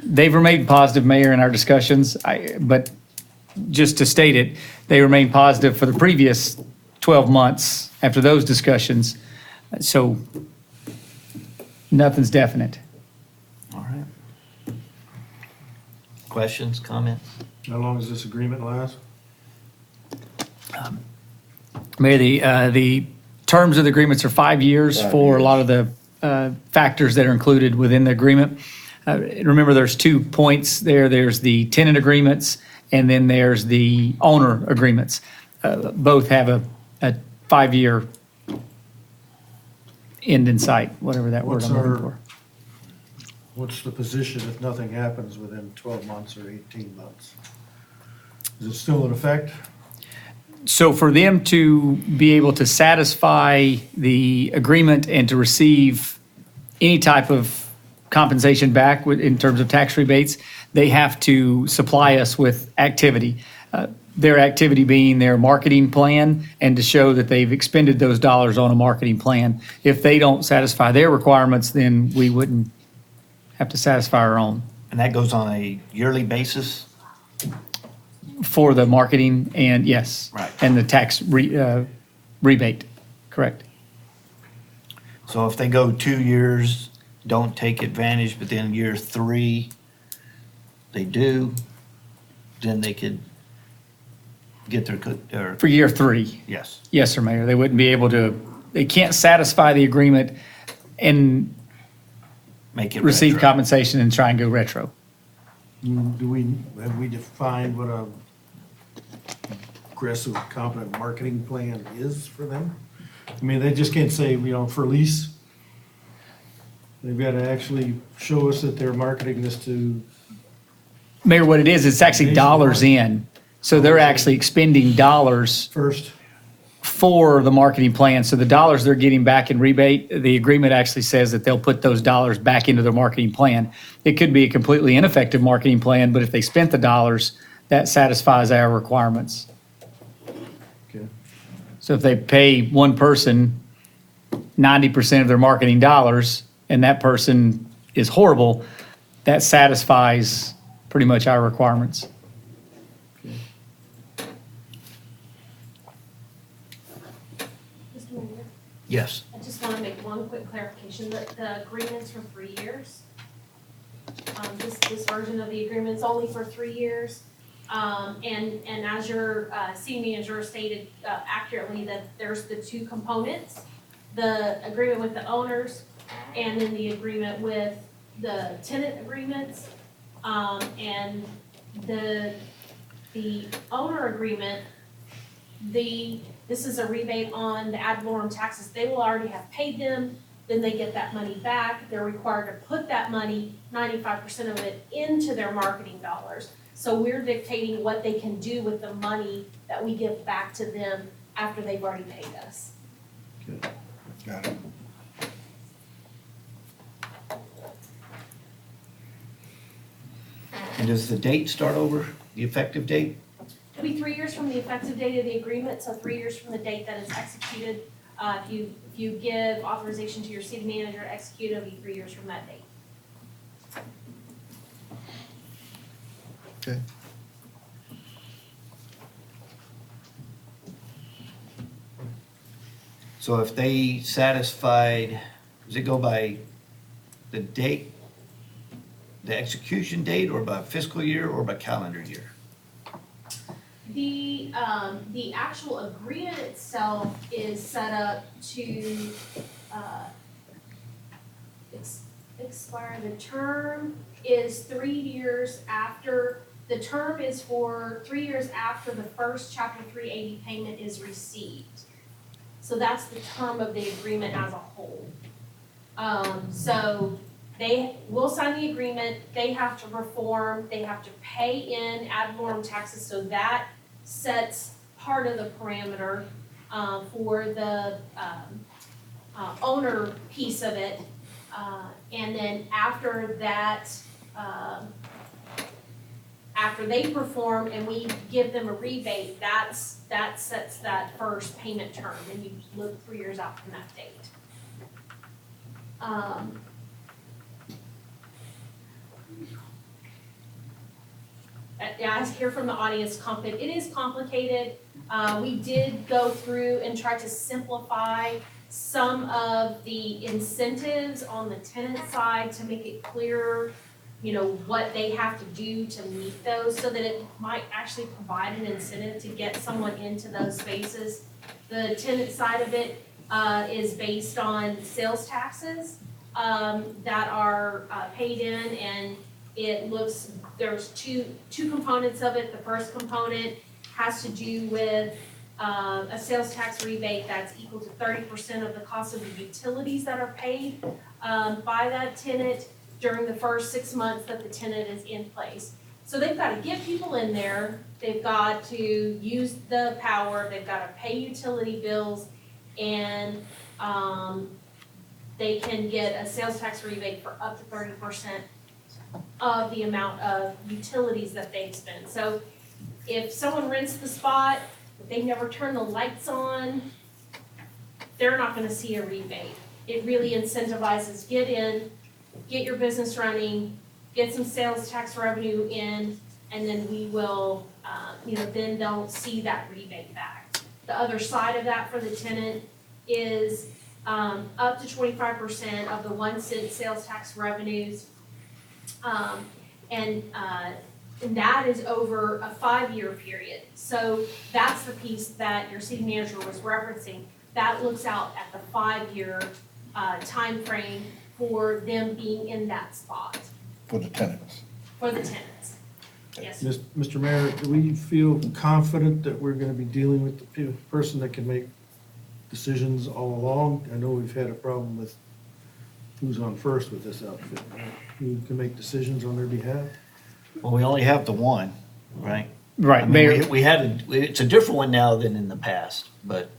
S12: They've remained positive, Mayor, in our discussions, but just to state it, they remained positive for the previous 12 months after those discussions. So nothing's definite.
S1: All right. Questions, comments?
S6: How long does this agreement last?
S12: Mayor, the terms of the agreements are 5 years for a lot of the factors that are included within the agreement. Remember, there's 2 points there. There's the tenant agreements, and then there's the owner agreements. Both have a 5-year end in sight, whatever that word
S6: What's
S12: I'm looking
S6: our-
S12: for.
S6: What's the position if nothing happens within 12 months or 18 months? Is it still in effect?
S12: So for them to be able to satisfy the agreement and to receive any type of compensation back in terms of tax rebates, they have to supply us with activity. Their activity being their marketing plan and to show that they've expended those dollars on a marketing plan. If they don't satisfy their requirements, then we wouldn't have to satisfy our own
S1: And that goes on a yearly basis?
S12: for the marketing and yes.
S1: Right.
S12: And the tax rebate, correct.
S1: So if they go 2 years, don't take advantage, but then year 3, they do, then they could get their,
S12: For year 3.
S1: yes.
S12: Yes, sir, Mayor. They wouldn't be able to, they can't satisfy the agreement and
S1: Make it
S12: receive
S1: retro.
S12: compensation and try and go retro.
S6: Have we defined what a aggressive, competent marketing plan is for them? I mean, they just can't say, for lease. They've got to actually show us that they're marketing this to,
S12: Mayor, what it is, it's actually dollars in. So they're actually expending dollars
S6: first.
S12: for the marketing plan. So the dollars they're getting back in rebate, the agreement actually says that they'll put those dollars back into their marketing plan. It could be a completely ineffective marketing plan, but if they spent the dollars, that satisfies our requirements.
S6: Okay.
S12: So if they pay one person 90% of their marketing dollars and that person is horrible, that satisfies pretty much our requirements.
S11: Mr. Mayor,
S1: Yes.
S11: I just want to make one quick clarification, that the agreement's for 3 years. This version of the agreement's only for 3 years. And as your city manager stated accurately, that there's the two components, the agreement with the owners and then the agreement with the tenant agreements. And the owner agreement, this is a rebate on the ad valorem taxes. They will already have paid them, then they get that money back. They're required to put that money, 95% of it, into their marketing dollars. So we're dictating what they can do with the money that we give back to them after they've already paid us.
S3: Got it.
S1: And does the date start over, the effective date?
S11: It'll be 3 years from the effective date of the agreement, so 3 years from the date that it's executed. If you give authorization to your city manager to execute, it'll be 3 years from that date.
S1: Okay. So if they satisfied, does it go by the date, the execution date, or by fiscal year, or by calendar year?
S11: The actual agreement itself is set up to expire. The term is 3 years after, the term is for 3 years after the first Chapter 380 payment is received. So that's the term of the agreement as a whole. So they will sign the agreement, they have to perform, they have to pay in ad valorem taxes, so that sets part of the parameter for the owner piece of it. And then after that, after they perform and we give them a rebate, that sets that first payment term, and you look 3 years out from that date. I hear from the audience, it is complicated. We did go through and try to simplify some of the incentives on the tenant side to make it clearer, what they have to do to meet those, so that it might actually provide an incentive to get someone into those spaces. The tenant side of it is based on sales taxes that are paid in, and there's two components of it. The first component has to do with a sales tax rebate that's equal to 30% of the cost of the utilities that are paid by that tenant during the first 6 months that the tenant is in place. So they've got to get people in there, they've got to use the power, they've got to pay utility bills, and they can get a sales tax rebate for up to 30% of the amount of utilities that they spend. So if someone rents the spot, if they never turn the lights on, they're not gonna see a rebate. It really incentivizes, get in, get your business running, get some sales tax revenue in, and then we will, then they'll see that rebate back. The other side of that for the tenant is up to 25% of the 1 cent sales tax revenues. And that is over a 5-year period. So that's the piece that your city manager was referencing. That looks out at the 5-year time frame for them being in that spot.
S5: For the tenants.
S11: For the tenants. Yes.
S6: Mr. Mayor, do we feel confident that we're gonna be dealing with the person that can make decisions all along? I know we've had a problem with who's on first with this outfit. Who can make decisions on their behalf?
S1: Well, we only have the one, right?
S12: Right,
S1: I mean,
S12: Mayor.
S1: it's a different one now than in the past, but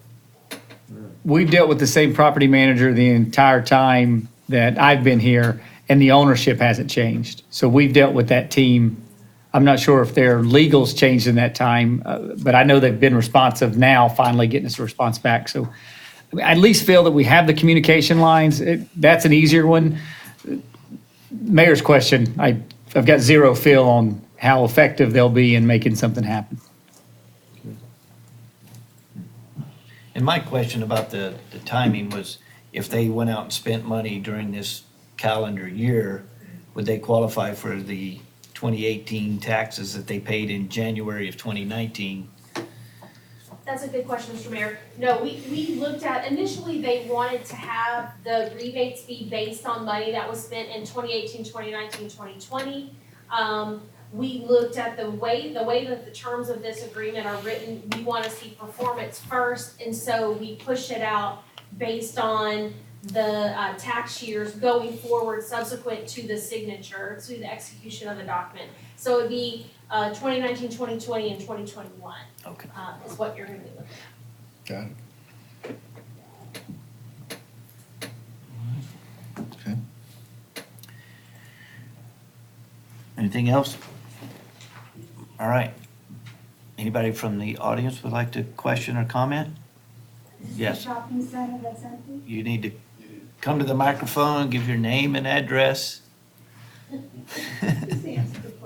S12: We've dealt with the same property manager the entire time that I've been here, and the ownership hasn't changed. So we've dealt with that team. I'm not sure if their legals changed in that time, but I know they've been responsive now, finally getting us a response back. So I at least feel that we have the communication lines. That's an easier one. Mayor's question, I've got zero feel on how effective they'll be in making something happen.
S1: And my question about the timing was, if they went out and spent money during this calendar year, would they qualify for the 2018 taxes that they paid in January of 2019.
S11: That's a good question, Mr. Mayor. No, we looked at, initially, they wanted to have the rebates be based on money that was spent in 2018, 2019, 2020. We looked at the way that the terms of this agreement are written, we want to see performance first, and so we push it out based on the tax years going forward subsequent to the signature, to the execution of the document. So it'd be 2019, 2020, and 2021
S1: Okay.
S11: is what you're going to be looking at.
S9: Got it. Okay.
S1: Anything else? All right. Anybody from the audience would like to question or comment? Yes.
S13: Shopping center that's empty?
S1: You need to come to the microphone, give your name and address.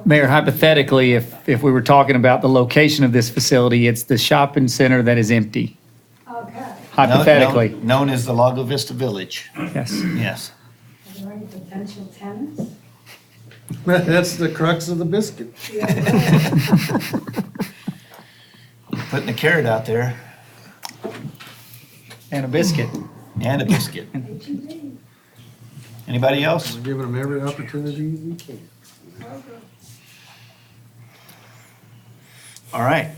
S12: Mayor, hypothetically, if we were talking about the location of this facility, it's the shopping center that is empty,
S13: Okay.
S12: hypothetically.
S1: Known as the Lago Vista Village.
S12: Yes.
S1: Yes.
S13: Are there any potential tenants?
S6: That's the crux of the biscuit.
S1: Putting a carrot out there
S12: And a biscuit.
S1: and a biscuit.
S13: H-E-B.
S1: Anybody else?
S6: We're giving them every opportunity we can.
S1: All right.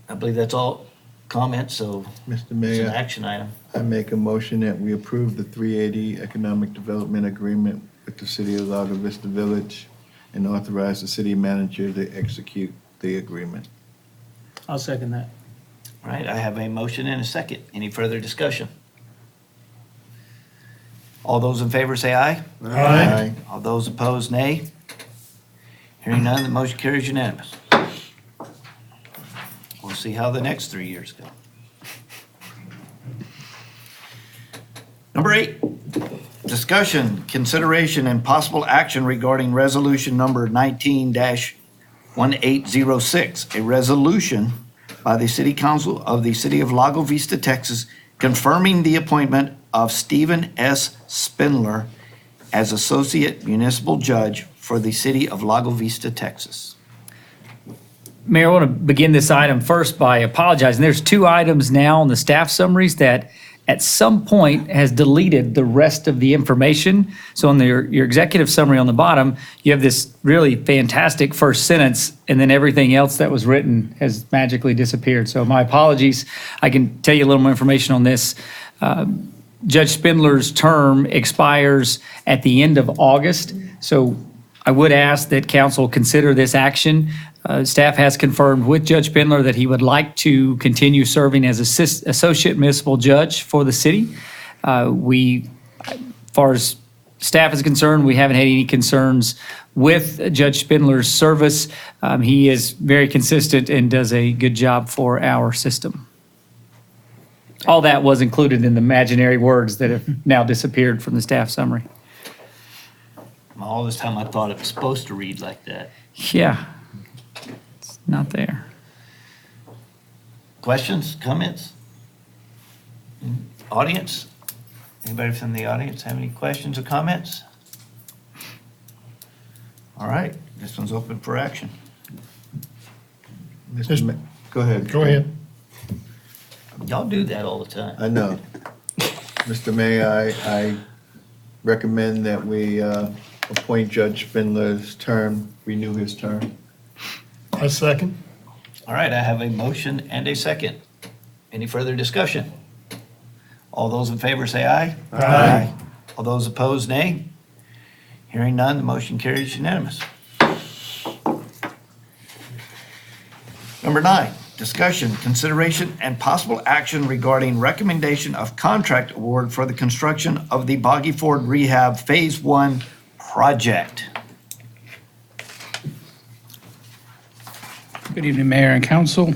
S1: I believe that's all comments, so
S9: Mr.
S1: it's an
S9: Mayor,
S1: action item.
S9: I make a motion that we approve the 380 Economic Development Agreement with the City of Lago Vista Village and authorize the city manager to execute the agreement.
S5: I'll second that.
S1: All right, I have a motion and a second. Any further discussion? All those in favor say aye.
S9: Aye.
S1: All those opposed, nay. Hearing none, the motion carries unanimous. We'll see how the next 3 years go. Number 8, discussion, consideration, and possible action regarding resolution number 19-1806, a resolution by the City Council of the City of Lago Vista, Texas, confirming the appointment of Stephen S. Spindler as Associate Municipal Judge for the City of Lago Vista, Texas.
S12: Mayor, I want to begin this item first by apologizing. There's 2 items now on the staff summaries that at some point has deleted the rest of the information. So on your executive summary on the bottom, you have this really fantastic first sentence, and then everything else that was written has magically disappeared. So my apologies. I can tell you a little more information on this. Judge Spindler's term expires at the end of August. So I would ask that council consider this action. Staff has confirmed with Judge Spindler that he would like to continue serving as associate municipal judge for the city. As far as staff is concerned, we haven't had any concerns with Judge Spindler's service. He is very consistent and does a good job for our system. All that was included in the imaginary words that have now disappeared from the staff summary.
S1: All this time I thought it was supposed to read like that.
S12: Yeah, it's not there.
S1: Questions, comments? Audience? Anybody from the audience have any questions or comments? All right, this one's open for action.
S9: Go ahead.
S10: Go ahead.
S1: Y'all do that all the time.
S9: I know. Mr. Mayor, I recommend that we appoint Judge Spindler's term, renew his term.
S10: I second.
S1: All right, I have a motion and a second. Any further discussion? All those in favor say aye. Aye. All those opposed, nay. Hearing none, the motion carries unanimous. Number 9, discussion, consideration, and possible action regarding recommendation of contract award for the construction of the Boggy Ford Rehab Phase 1 project.
S14: Good evening, Mayor and Council.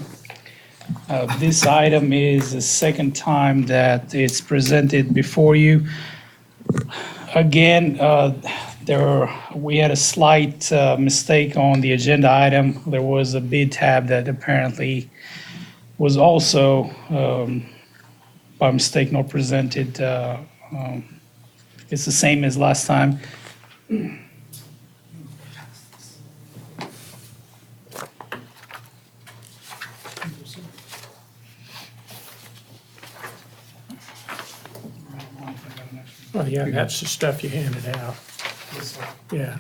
S14: This item is the second time that it's presented before you. Again, we had a slight mistake on the agenda item. There was a bid tab that apparently was also, by mistake, not presented. It's the same as last time.
S2: Well, yeah, that's the stuff you handed out. Yeah.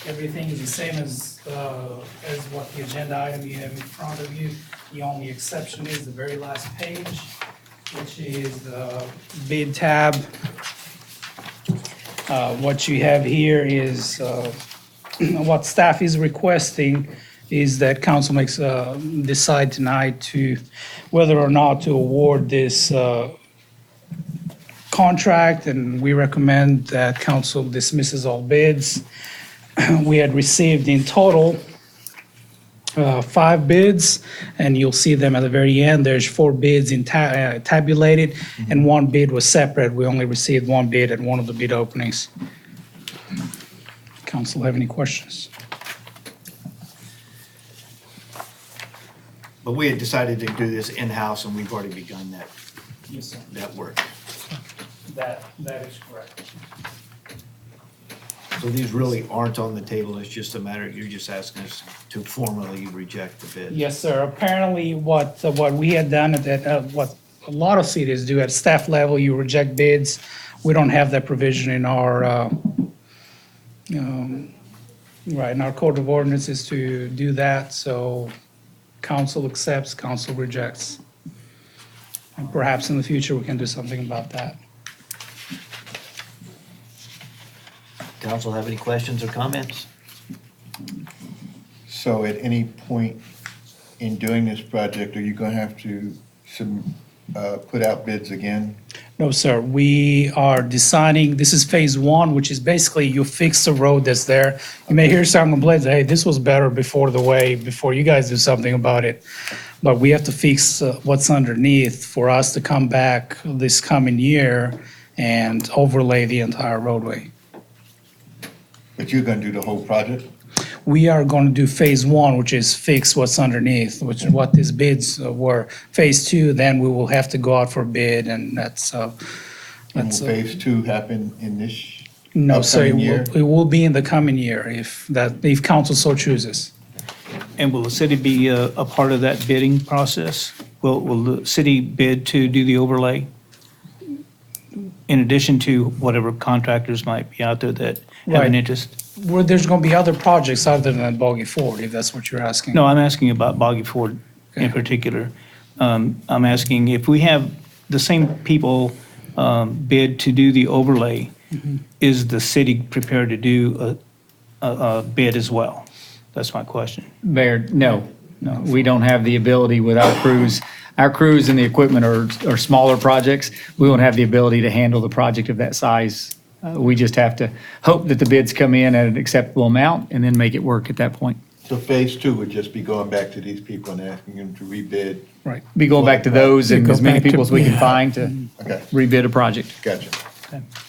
S14: Everything is the same as what the agenda item you have in front of you. The only exception is the very last page, which is the bid tab. What you have here is, what staff is requesting is that council decide tonight to, whether or not to award this contract, and we recommend that council dismisses all bids. We had received in total 5 bids, and you'll see them at the very end. There's 4 bids tabulated, and 1 bid was separate. We only received 1 bid at one of the bid openings. Council have any questions?
S1: But we had decided to do this in-house, and we've already begun
S14: Yes, sir.
S1: that work.
S14: That is correct.
S1: So these really aren't on the table, it's just a matter, you're just asking us to formally reject the bid.
S14: Yes, sir. Apparently, what we had done at that, what a lot of cities do at staff level, you reject bids. We don't have that provision in our, right, in our code of ordinances to do that. So council accepts, council rejects. And perhaps in the future, we can do something about that.
S1: Council have any questions or comments?
S9: So at any point in doing this project, are you going to have to put out bids again?
S14: No, sir. We are designing, this is phase 1, which is basically you fix the road that's there. You may hear some complaints, hey, this was better before you guys do something about it. But we have to fix what's underneath for us to come back this coming year and overlay the entire roadway.
S9: But you're going to do the whole project?
S14: We are going to do phase 1, which is fix what's underneath, which is what these bids were. Phase 2, then we will have to go out for bid, and that's.
S9: And will phase 2 happen in this
S14: No, sir,
S9: upcoming year?
S14: it will be in the coming year if council so chooses.
S15: And will the city be a part of that bidding process? Will the city bid to do the overlay? In addition to whatever contractors might be out there that have an
S14: Right.
S15: interest?
S14: Where there's going to be other projects other than Boggy Ford, if that's what you're asking.
S15: No, I'm asking about Boggy Ford in
S14: Okay.
S15: particular. I'm asking if we have the same people bid to do the overlay,
S14: Mm-hmm.
S15: is the city prepared to do a bid as well? That's my question.
S12: Mayor, no, we don't have the ability with our crews. Our crews and the equipment are smaller projects. We won't have the ability to handle the project of that size. We just have to hope that the bids come in at an acceptable amount and then make it work at that point.
S9: So phase 2 would just be going back to these people and asking them to rebid?
S14: Right.
S12: Be going back to those and
S2: Go
S12: as many
S2: back to-
S12: people as we can
S2: yeah.
S12: find to
S9: Okay,
S12: rebid a project.
S9: gotcha.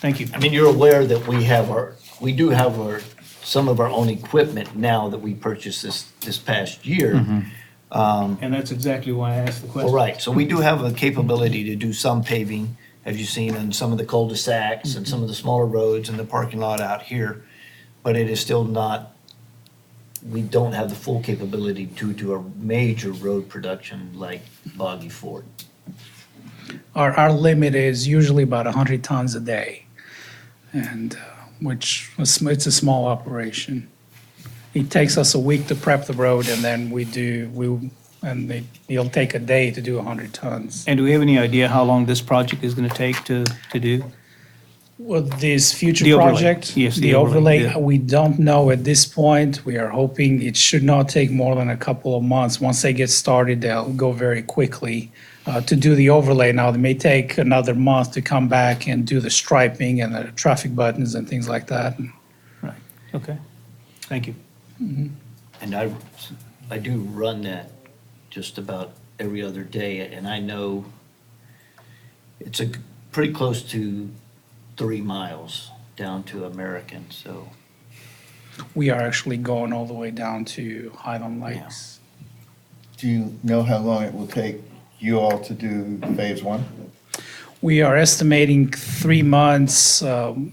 S15: Thank you.
S1: I mean, you're aware that we do have some of our own equipment now that we purchased this past year.
S15: And that's exactly why I asked the question.
S1: All right, so we do have a capability to do some paving, as you've seen, on some of the cul-de-sacs and some of the smaller roads and the parking lot out here. But it is still not, we don't have the full capability to do a major road production like Boggy Ford.
S14: Our limit is usually about 100 tons a day, and which it's a small operation. It takes us a week to prep the road, and then it'll take a day to do 100 tons.
S15: And do we have any idea how long this project is going to take to do?
S14: Well, this future
S15: The overlay.
S14: project,
S15: Yes,
S14: the
S15: the overlay,
S14: overlay,
S15: yeah.
S14: we don't know at this point. We are hoping it should not take more than a couple of months. Once they get started, they'll go very quickly to do the overlay. Now, they may take another month to come back and do the striping and the traffic buttons and things like that.
S15: Right, okay. Thank you.
S1: And I do run that just about every other day, and I know it's pretty close to 3 miles down to American, so.
S14: We are actually going all the way down to Highland Lakes.
S9: Do you know how long it will take you all to do phase 1?
S14: We are estimating 3 months.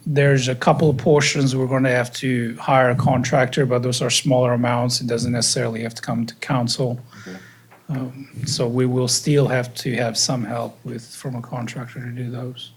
S14: There's a couple of portions we're going to have to hire a contractor, but those are smaller amounts. It doesn't necessarily have to come to council. So we will still have to have some help from a contractor to do those.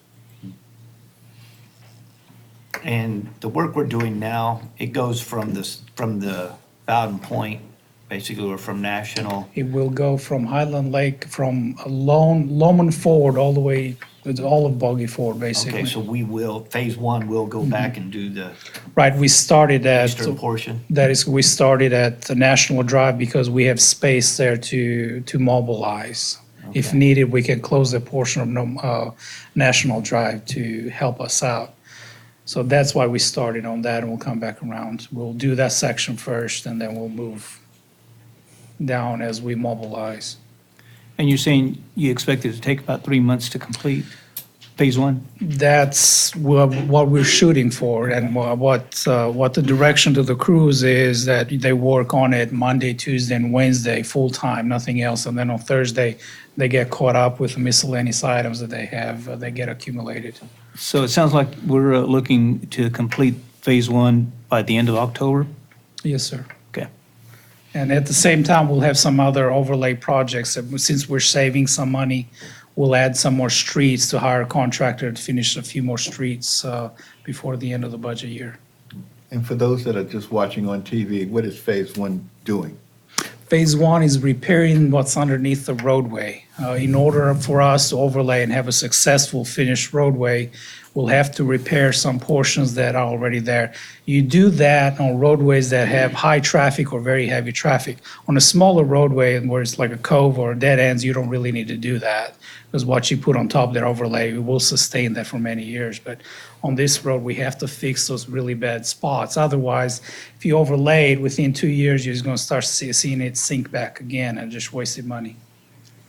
S1: And the work we're doing now, it goes from the Bowden Point, basically, or from National.
S14: It will go from Highland Lake, from Loman Forward, all the way, all of Boggy Forward, basically.
S1: Okay, so phase one will go back and do the
S14: Right, we started at.
S1: eastern portion?
S14: That is, we started at the National Drive because we have space there to mobilize. If
S1: Okay.
S14: needed, we can close that portion of National Drive to help us out. So that's why we started on that, and we'll come back around. We'll do that section first, and then we'll move down as we mobilize.
S15: And you're saying you expect it to take about 3 months to complete phase one?
S14: That's what we're shooting for, and what the direction to the crews is that they work on it Monday, Tuesday, and Wednesday, full-time, nothing else. And then on Thursday, they get caught up with the miscellaneous items that they have, they get accumulated.
S15: So it sounds like we're looking to complete phase one by the end of October?
S14: Yes, sir.
S15: Okay.
S14: And at the same time, we'll have some other overlay projects. Since we're saving some money, we'll add some more streets to hire a contractor to finish a few more streets before the end of the budget year.
S9: And for those that are just watching on TV, what is phase one doing?
S14: Phase one is repairing what's underneath the roadway. In order for us to overlay and have a successful finished roadway, we'll have to repair some portions that are already there. You do that on roadways that have high traffic or very heavy traffic. On a smaller roadway where it's like a cove or dead ends, you don't really need to do that, because what you put on top of that overlay will sustain that for many years. But on this road, we have to fix those really bad spots. Otherwise, if you overlay it, within 2 years, you're just going to start seeing it sink back again and just wasted money.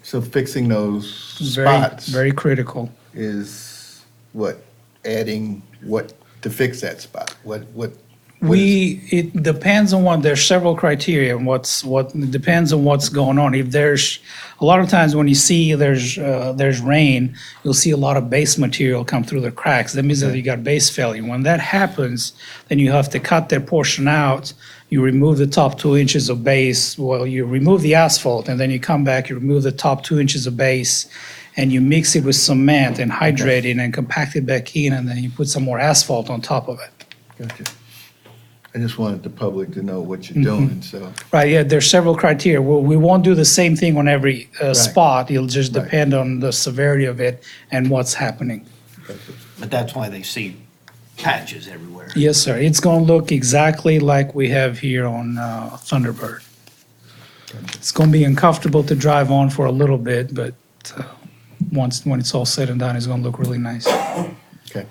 S9: So fixing those
S14: Very,
S9: spots
S14: very critical.
S9: is what? Adding what to fix that spot? What
S14: It depends on there's several criteria and it depends on what's going on. If there's, a lot of times when you see there's rain, you'll see a lot of base material come through the cracks. That means that you got base failure. When that happens, then you have to cut that portion out. You remove the top 2 inches of base. Well, you remove the asphalt and then you come back, you remove the top 2 inches of base, and you mix it with cement and hydrate it and compact it back in, and then you put some more asphalt on top of it.
S9: Gotcha. I just wanted the public to know what you're doing, so.
S14: Right, yeah, there's several criteria. We won't do the same thing on every spot. It'll just
S9: Right.
S14: depend on the severity of it and what's happening.
S1: But that's why they see patches everywhere.
S14: Yes, sir. It's going to look exactly like we have here on Thunderbird. It's going to be uncomfortable to drive on for a little bit, but when it's all said and done, it's going to look really nice.
S9: Okay.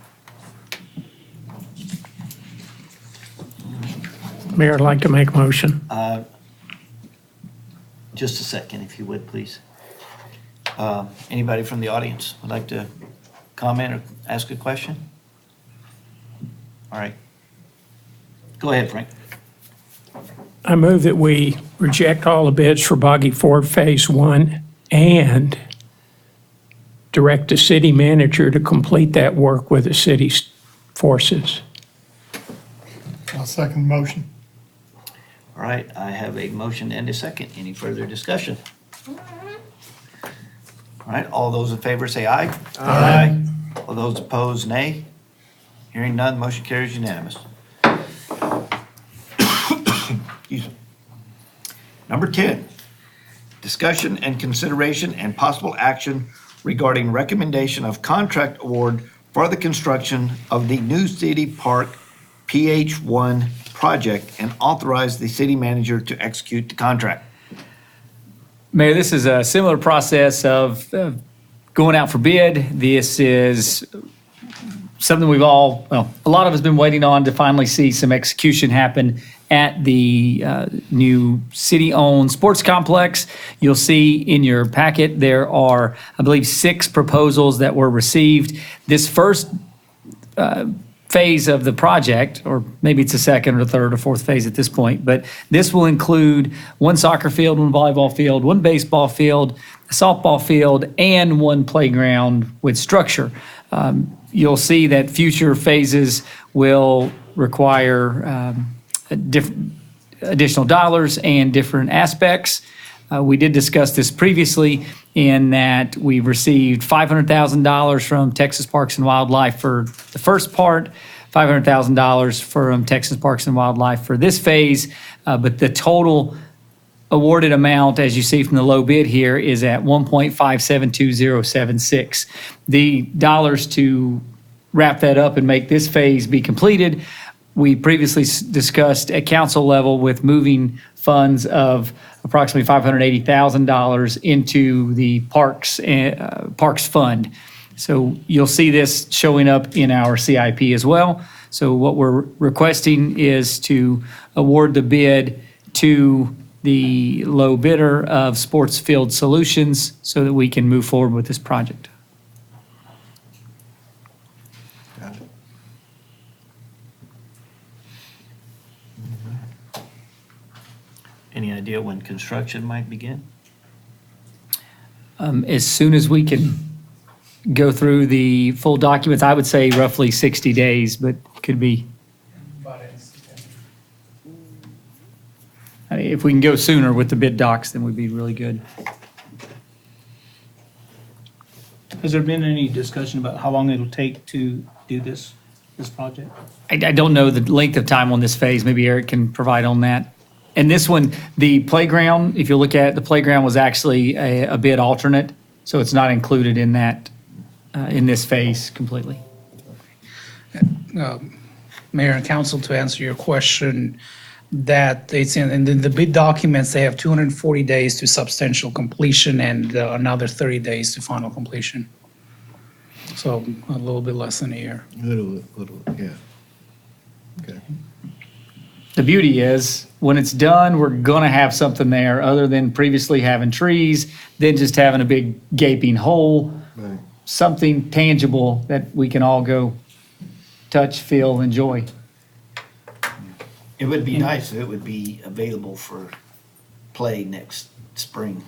S2: Mayor, I'd like to make a motion.
S1: Just a second, if you would, please. Anybody from the audience would like to comment or ask a question? All right. Go ahead, Frank.
S2: I move that we reject all the bids for Boggy Ford Phase 1 and direct the city manager to complete that work with the city's forces.
S10: I'll second the motion.
S1: All right, I have a motion and a second. Any further discussion? All right, all those in favor say aye. Aye. All those opposed, nay. Hearing none, motion carries unanimous. Excuse me. Number 10, discussion and consideration and possible action regarding recommendation of contract award for the construction of the new city park PH1 project and authorize the city manager to execute the contract.
S12: Mayor, this is a similar process of going out for bid. This is something a lot of us have been waiting on to finally see some execution happen at the new city-owned sports complex. You'll see in your packet, there are, I believe, 6 proposals that were received. This first phase of the project, or maybe it's the second or third or fourth phase at this point, but this will include one soccer field, one volleyball field, one baseball field, a softball field, and one playground with structure. You'll see that future phases will require additional dollars and different aspects. We did discuss this previously in that we received $500,000 from Texas Parks and Wildlife for the first part, $500,000 from Texas Parks and Wildlife for this phase, but the total awarded amount, as you see from the low bid here, is at $1.572076. The dollars to wrap that up and make this phase be completed, we previously discussed at council level with moving funds of approximately $580,000 into the Parks Fund. So you'll see this showing up in our CIP as well. So what we're requesting is to award the bid to the low bidder of Sports Field Solutions so that we can move forward with this project.
S5: Any idea when construction might begin?
S12: As soon as we can go through the full documents, I would say roughly 60 days, but could be. If we can go sooner with the bid docs, then we'd be really good.
S15: Has there been any discussion about how long it'll take to do this project?
S12: I don't know the length of time on this phase. Maybe Eric can provide on that. And this one, the playground, if you look at it, the playground was actually a bid alternate, so it's not included in that, in this phase completely.
S14: Mayor and council, to answer your question, that it's in the bid documents, they have 240 days to substantial completion and another 30 days to final completion. So a little bit less than a year.
S9: Little, yeah. Okay.
S12: The beauty is, when it's done, we're going to have something there other than previously having trees, then just having a big gaping hole,
S9: Right.
S12: something tangible that we can all go touch, feel, enjoy.
S1: It would be nice if it would be available for play next spring.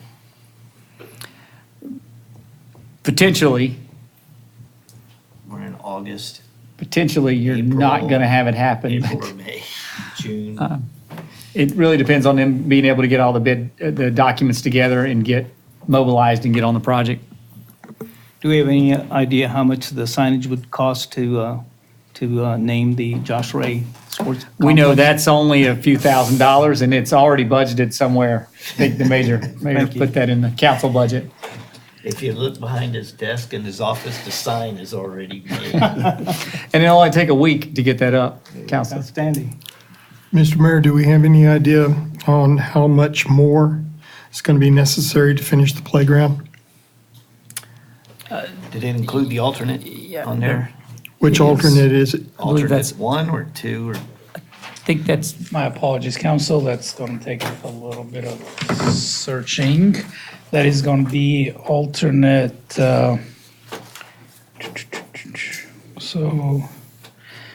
S12: Potentially,
S1: We're in August,
S12: you're not
S1: April,
S12: going to have it happen.
S1: April or May, June.
S12: It really depends on them being able to get all the documents together and get mobilized and get on the project.
S15: Do we have any idea how much the signage would cost to name the Josh Ray Sports
S12: We know
S15: Complex?
S12: that's only a few $1,000s and it's already budgeted somewhere. I think the mayor
S15: Thank you.
S12: put that in the council budget.
S5: If you look behind his desk in his office, the sign is already made.
S12: And it'll only take a week to get that up, council.
S15: Outstanding.
S10: Mr. Mayor, do we have any idea on how much more is going to be necessary to finish the playground?
S5: Did it include the alternate on there?
S10: Which
S12: Yes.
S10: alternate is it?
S12: believe that's-
S5: Alternate 1 or 2 or?
S12: I think that's,
S14: My apologies, council, that's going to take a little bit of searching. That is going to be alternate, so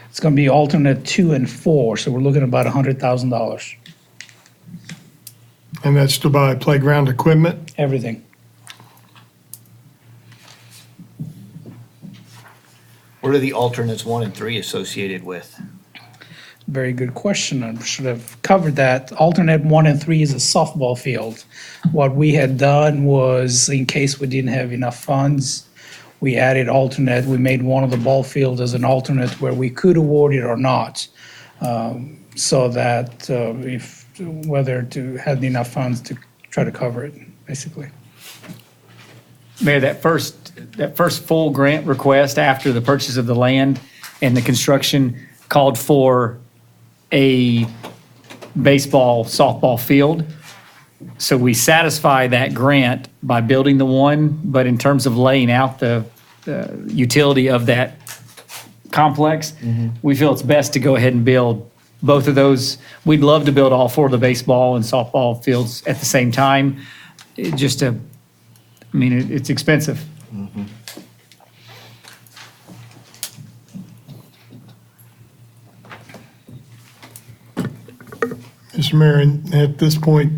S14: it's going to be alternate 2 and 4, so we're looking at about $100,000,
S10: And that's to buy playground equipment?
S14: everything.
S5: What are the alternates 1 and 3 associated with?
S14: Very good question. I should have covered that. Alternate 1 and 3 is a softball field. What we had done was, in case we didn't have enough funds, we added alternate. We made one of the ball fields as an alternate where we could award it or not, so that if whether to have enough funds to try to cover it, basically.
S12: Mayor, that first full grant request after the purchase of the land and the construction called for a baseball, softball field. So we satisfy that grant by building the one, but in terms of laying out the utility of that complex, we feel it's best to go ahead and build both of those. We'd love to build all 4 of the baseball and softball fields at the same time. It's expensive.
S10: Mr. Mayor, and at this point,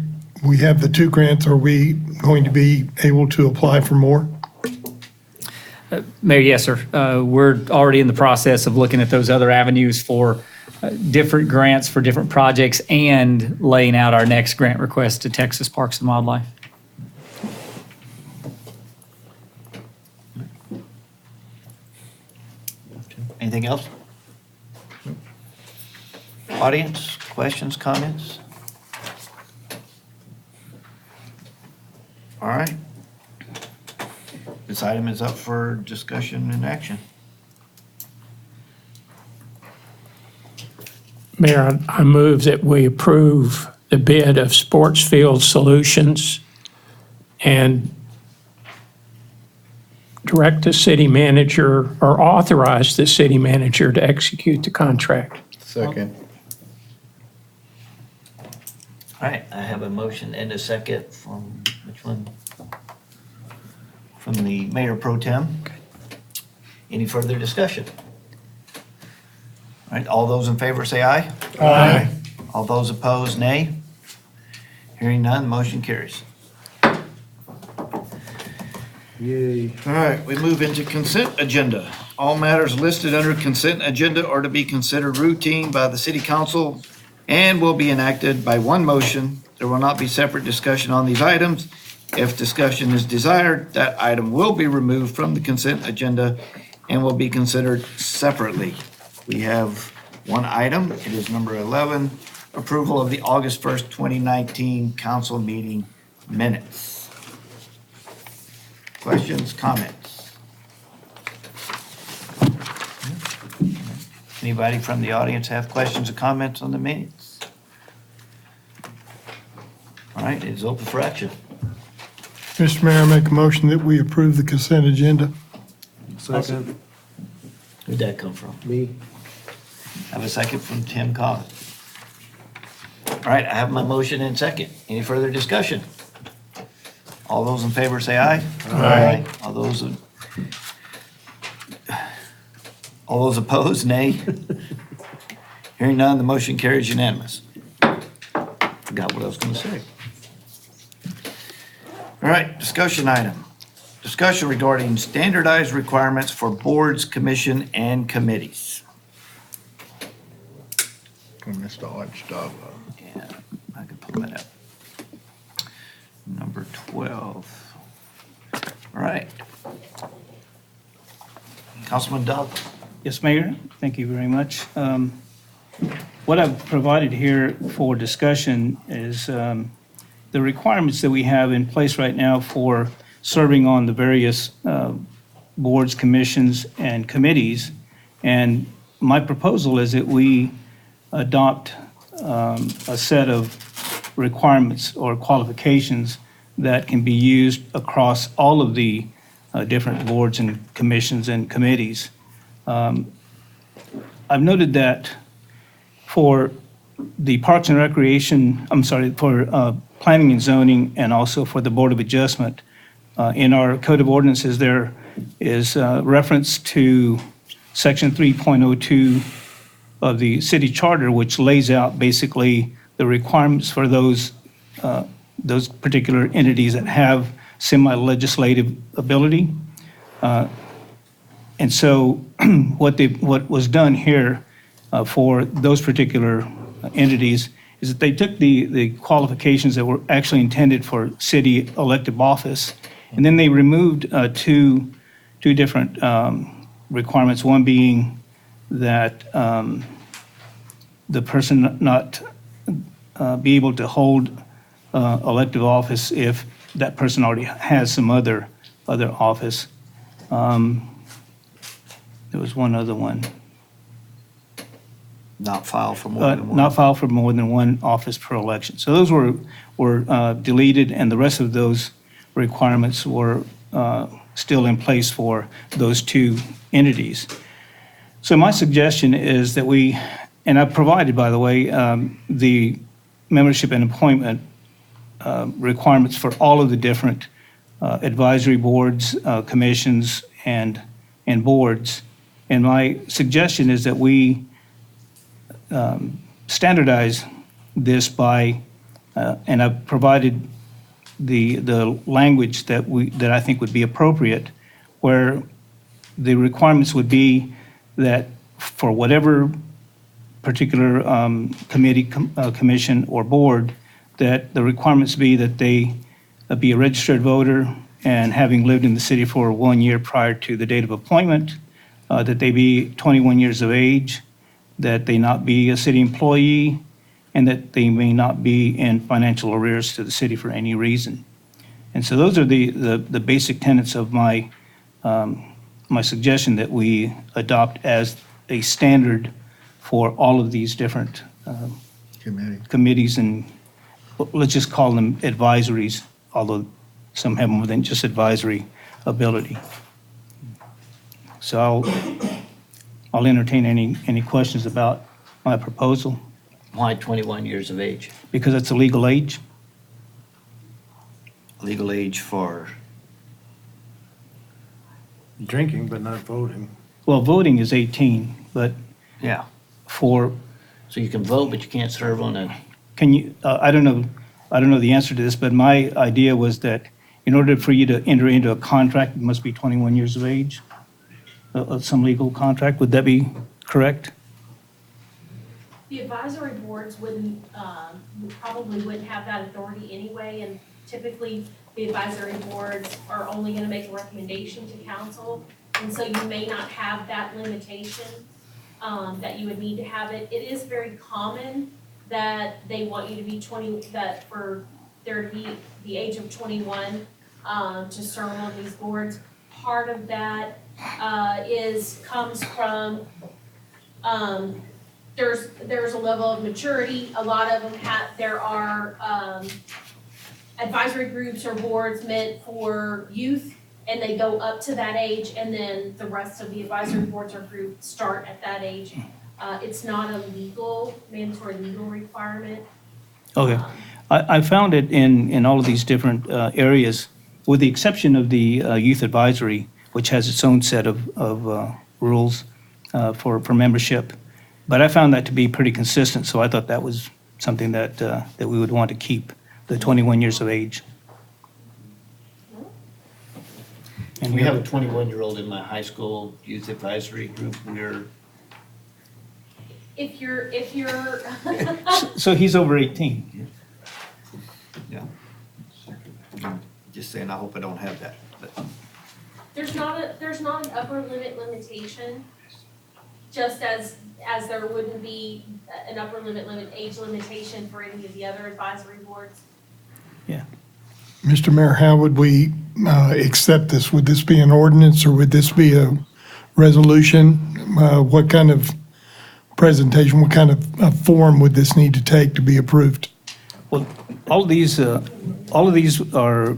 S10: we have the 2 grants. Are we going to be able to apply for more?
S12: Mayor, yes, sir. We're already in the process of looking at those other avenues for different grants for different projects and laying out our next grant request to Texas Parks and Wildlife.
S1: Anything else? Audience, questions, comments? All right. This item is up for discussion and action.
S2: Mayor, I move that we approve the bid of Sports Field Solutions and direct the city manager or authorize the city manager to execute the contract.
S9: Second.
S1: All right, I have a motion and a second from, which one? From the Mayor Pro Tem. Any further discussion? All right, all those in favor say aye.
S10: Aye.
S1: All those opposed, nay. Hearing none, motion carries.
S9: Yay.
S1: All right, we move into consent agenda. All matters listed under consent agenda are to be considered routine by the city council and will be enacted by one motion. There will not be separate discussion on these items. If discussion is desired, that item will be removed from the consent agenda and will be considered separately. We have one item. It is number 11, approval of the August 1st, 2019 council meeting minutes. Questions, comments? Anybody from the audience have questions or comments on the minutes? All right, it is open for action.
S10: Mr. Mayor, I make a motion that we approve the consent agenda.
S6: Second.
S1: Where'd that come from?
S6: Me.
S1: I have a second from Tim Collins. All right, I have my motion and second. Any further discussion? All those in favor say aye. Aye. All those opposed, nay. Hearing none, the motion carries unanimous. Forgot what I was going to say. All right, discussion item. Discussion regarding standardized requirements for boards, commission, and committees.
S9: Mr. Archibald.
S1: Yeah, I can pull that up. Number 12. All right. Councilman Dodd.
S15: Yes, Mayor, thank you very much. What I've provided here for discussion is the requirements that we have in place right now for serving on the various boards, commissions, and committees. And my proposal is that we adopt a set of requirements or qualifications that can be used across all of the different boards and commissions and committees. I've noted that for the Parks and Recreation, for Planning and Zoning and also for the Board of Adjustment, in our Code of Ordinances, there is reference to Section 3.02 of the city charter, which lays out basically the requirements for those particular entities that have semi-legislative ability. And so what was done here for those particular entities is that they took the qualifications that were actually intended for city elective office, and then they removed two different requirements, one being that the person not be able to hold elective office if that person already has some other office. There was one other one.
S1: Not file for more than one.
S15: Not file for more than one office per election. So those were deleted, and the rest of those requirements were still in place for those two entities. So my suggestion is that we, and I've provided, by the way, the membership and appointment requirements for all of the different advisory boards, commissions, and boards. And my suggestion is that we standardize this by, and I've provided the language that I think would be appropriate, where the requirements would be that for whatever particular committee, commission, or board, that the requirements be that they be a registered voter and having lived in the city for 1 year prior to the date of appointment, that they be 21 years of age, that they not be a city employee, and that they may not be in financial arrears to the city for any reason. And so those are the basic tenets of my suggestion that we adopt as a standard for all of these different committees, and let's just call them advisories, although some have more than just advisory ability. So I'll entertain any questions about my proposal,
S1: Why 21 years of age?
S15: because it's a legal age.
S1: Legal age for,
S6: Drinking, but not voting.
S15: Well, voting is 18, but
S1: yeah.
S15: for,
S1: So you can vote, but you can't serve on a,
S15: can you, I don't know the answer to this, but my idea was that in order for you to enter into a contract, you must be 21 years of age, some legal contract. Would that be correct?
S11: The advisory boards wouldn't, probably wouldn't have that authority anyway, and typically, the advisory boards are only gonna make a recommendation to council, and so you may not have that limitation, that you would need to have it. It is very common that they want you to be that for there to be the age of 21, to serve on these boards. Part of that, comes from, there's a level of maturity. A lot of them there are, advisory groups or boards meant for youth, and they go up to that age, and then the rest of the advisory boards or groups start at that age. It's not a mandatory legal requirement.
S15: Okay. I found it in all of these different areas, with the exception of the youth advisory, which has its own set of rules for membership. But I found that to be pretty consistent, so I thought that was something that we would want to keep, the 21 years of age. And
S1: we have a 21-year-old in my high school youth advisory group.
S11: If you're,
S15: So he's over 18.
S1: Yeah. Just saying, I hope I don't have that, but.
S11: there's not an upper limitation, just as there wouldn't be an upper age limitation for any of the other advisory boards.
S10: Mr. Mayor, how would we accept this? Would this be an ordinance or would this be a resolution? What kind of presentation, what kind of form would this need to take to be approved?
S15: Well, all of these are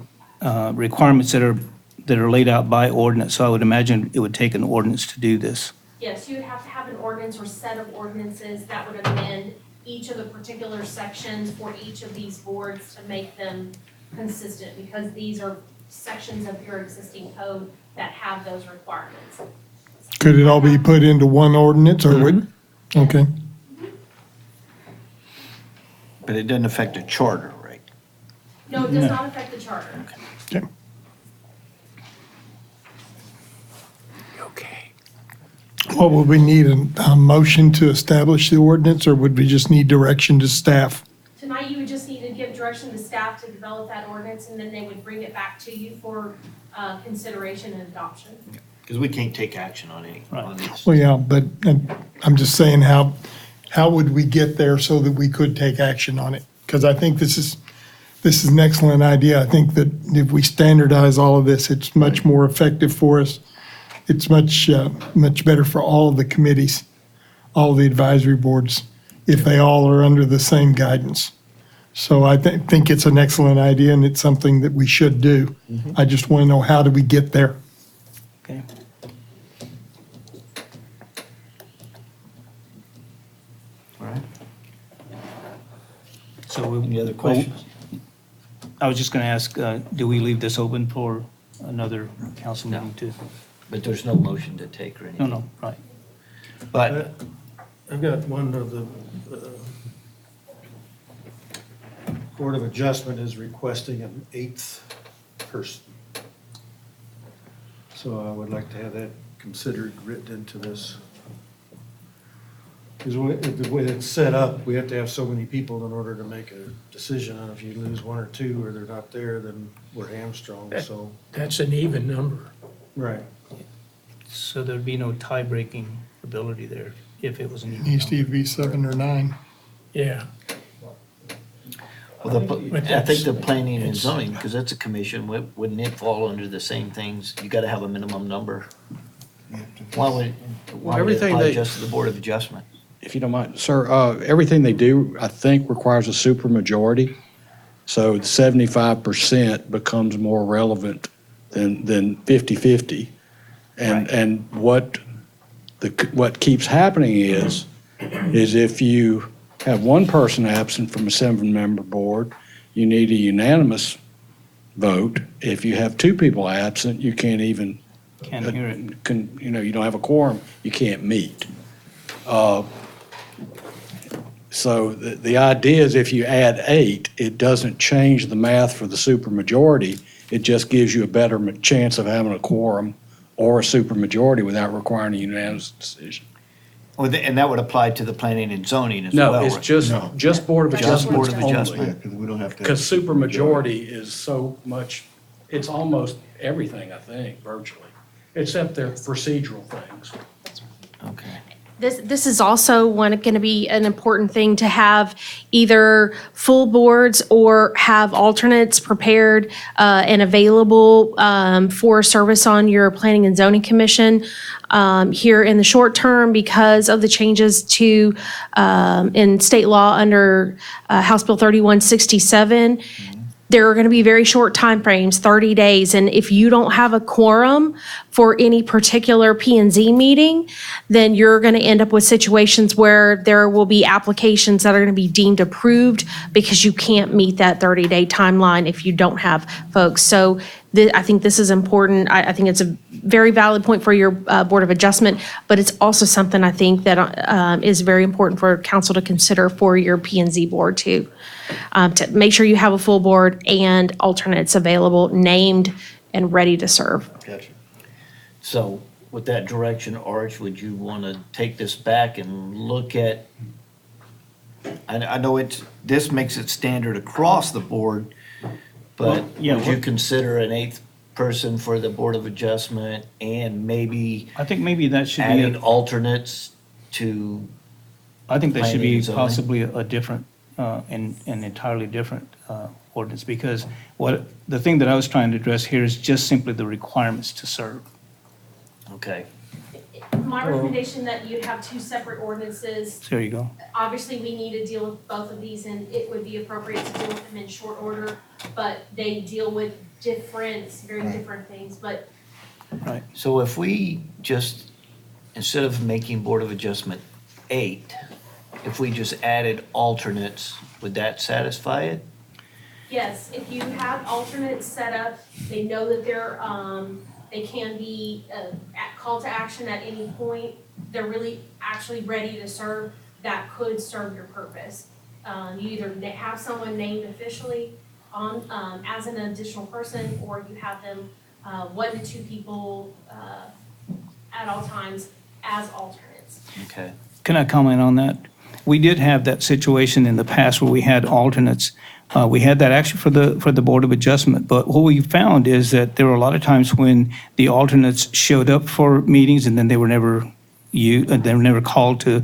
S15: requirements that are laid out by ordinance, so I would imagine it would take an ordinance to do this.
S11: Yes, you would have to have an ordinance or set of ordinances that would amend each of the particular sections for each of these boards to make them consistent, because these are sections of your existing code that have those requirements.
S10: Could it all be put into one ordinance or would? Okay.
S1: But it doesn't affect the charter, right?
S11: No, it does not affect the charter.
S10: Okay.
S2: Okay.
S10: What would we need, a motion to establish the ordinance or would we just need direction to staff?
S11: Tonight, you would just need to give direction to staff to develop that ordinance, and then they would bring it back to you for consideration and adoption.
S1: Because we can't take action on on this.
S10: Well, yeah, but I'm just saying how would we get there so that we could take action on it? Because I think this is an excellent idea. I think that if we standardize all of this, it's much more effective for us. It's much better for all of the committees, all of the advisory boards, if they all are under the same guidance. So I think it's an excellent idea and it's something that we should do. I just want to know, how do we get there?
S15: Okay.
S1: All right.
S15: So
S1: Any other questions?
S15: I was just going to ask, do we leave this open for another council meeting too?
S1: But there's no motion to take or anything.
S15: No, right.
S1: But
S6: I've got one of the, Board of Adjustment is requesting an 8th person. So I would like to have that considered, written into this. Because the way it's set up, we have to have so many people in order to make a decision. And if you lose one or two or they're not there, then we're hamstrung, so.
S2: That's an even number.
S6: Right.
S15: So there'd be no tie-breaking ability there if it was an
S10: It
S15: even
S10: needs to
S15: number.
S10: either be 7 or 9.
S2: Yeah.
S1: Well,
S2: But
S1: I think the
S2: that's-
S1: planning and
S2: it's-
S1: zoning, because that's a commission, wouldn't it fall under the same things? You gotta have a minimum number. Why would it
S3: everything
S1: apply
S3: they-
S1: just to the Board of Adjustment?
S3: If you don't mind, sir, everything they do, I think, requires a supermajority. So 75% becomes more relevant than 50/50. And what keeps happening is if you have one person absent from a 7-member board, you need a unanimous vote. If you have 2 people absent, you can't even,
S15: Can't hear it.
S3: you don't have a quorum, you can't meet. So the idea is if you add 8, it doesn't change the math for the supermajority. It just gives you a better chance of having a quorum or a supermajority without requiring a unanimous decision.
S1: And that would apply to the planning and zoning as well,
S3: No, it's
S1: right?
S3: just Board of
S1: Just
S3: Adjustment
S1: Board of
S3: only.
S1: Adjustment.
S9: Because we don't have to.
S3: Because supermajority is so much, it's almost everything, I think, virtually, except their procedural things.
S1: Okay.
S11: This is also going to be an important thing to have either full boards or have alternates prepared and available for service on your Planning and Zoning Commission here in the short term because of the changes to in state law under House Bill 3167. There are going to be very short timeframes, 30 days, and if you don't have a quorum for any particular P and Z meeting, then you're going to end up with situations where there will be applications that are going to be deemed approved because you can't meet that 30-day timeline if you don't have folks. So I think this is important. I think it's a very valid point for your Board of Adjustment, but it's also something I think that is very important for council to consider for your P and Z board too. To make sure you have a full board and alternates available, named and ready to serve.
S1: Gotcha. So with that direction, Arch, would you want to take this back and look at, I know this makes it standard across the board, but
S15: Well, yeah,
S1: would you
S15: what-
S1: consider an 8th person for the Board of Adjustment and maybe
S15: I think maybe that should be,
S1: adding alternates to,
S15: I think that should
S1: planning
S15: be
S1: and zoning.
S15: possibly a different, an entirely different ordinance, because the thing that I was trying to address here is just simply the requirements to serve.
S1: okay,
S11: My recommendation that you have 2 separate ordinances.
S15: There you go.
S11: Obviously, we need to deal with both of these, and it would be appropriate to deal with them in short order, but they deal with very different things, but
S1: so if we just, instead of making Board of Adjustment 8, if we just added alternates, would that satisfy it?
S11: yes, if you have alternates set up, they know that they can be call to action at any point, they're really actually ready to serve, that could serve your purpose. You either have someone named officially on, as an additional person, or you have them, 1 to 2 people, at all times as alternates.
S1: Okay.
S15: Can I comment on that? We did have that situation in the past where we had alternates. We had that actually for the Board of Adjustment, but what we found is that there were a lot of times when the alternates showed up for meetings and then they were never called to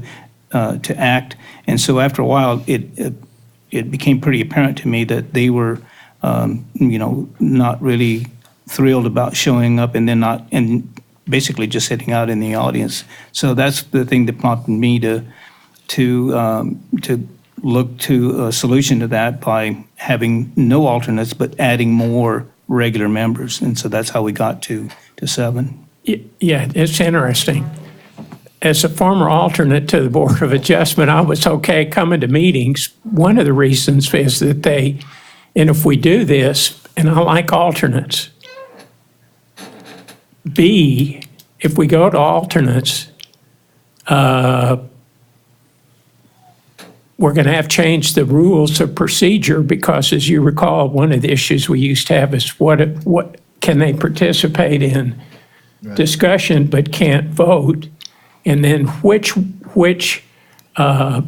S15: act. And so after a while, it became pretty apparent to me that they were, not really thrilled about showing up and and basically just sitting out in the audience. So that's the thing that prompted me to look to a solution to that by having no alternates, but adding more regular members. And so that's how we got to 7.
S2: Yeah, it's interesting. As a former alternate to the Board of Adjustment, I was okay coming to meetings. One of the reasons is that and if we do this, and I like alternates. B, if we go to alternates, we're going to have to change the rules of procedure because, as you recall, one of the issues we used to have is what can they participate in discussion but can't vote, and then which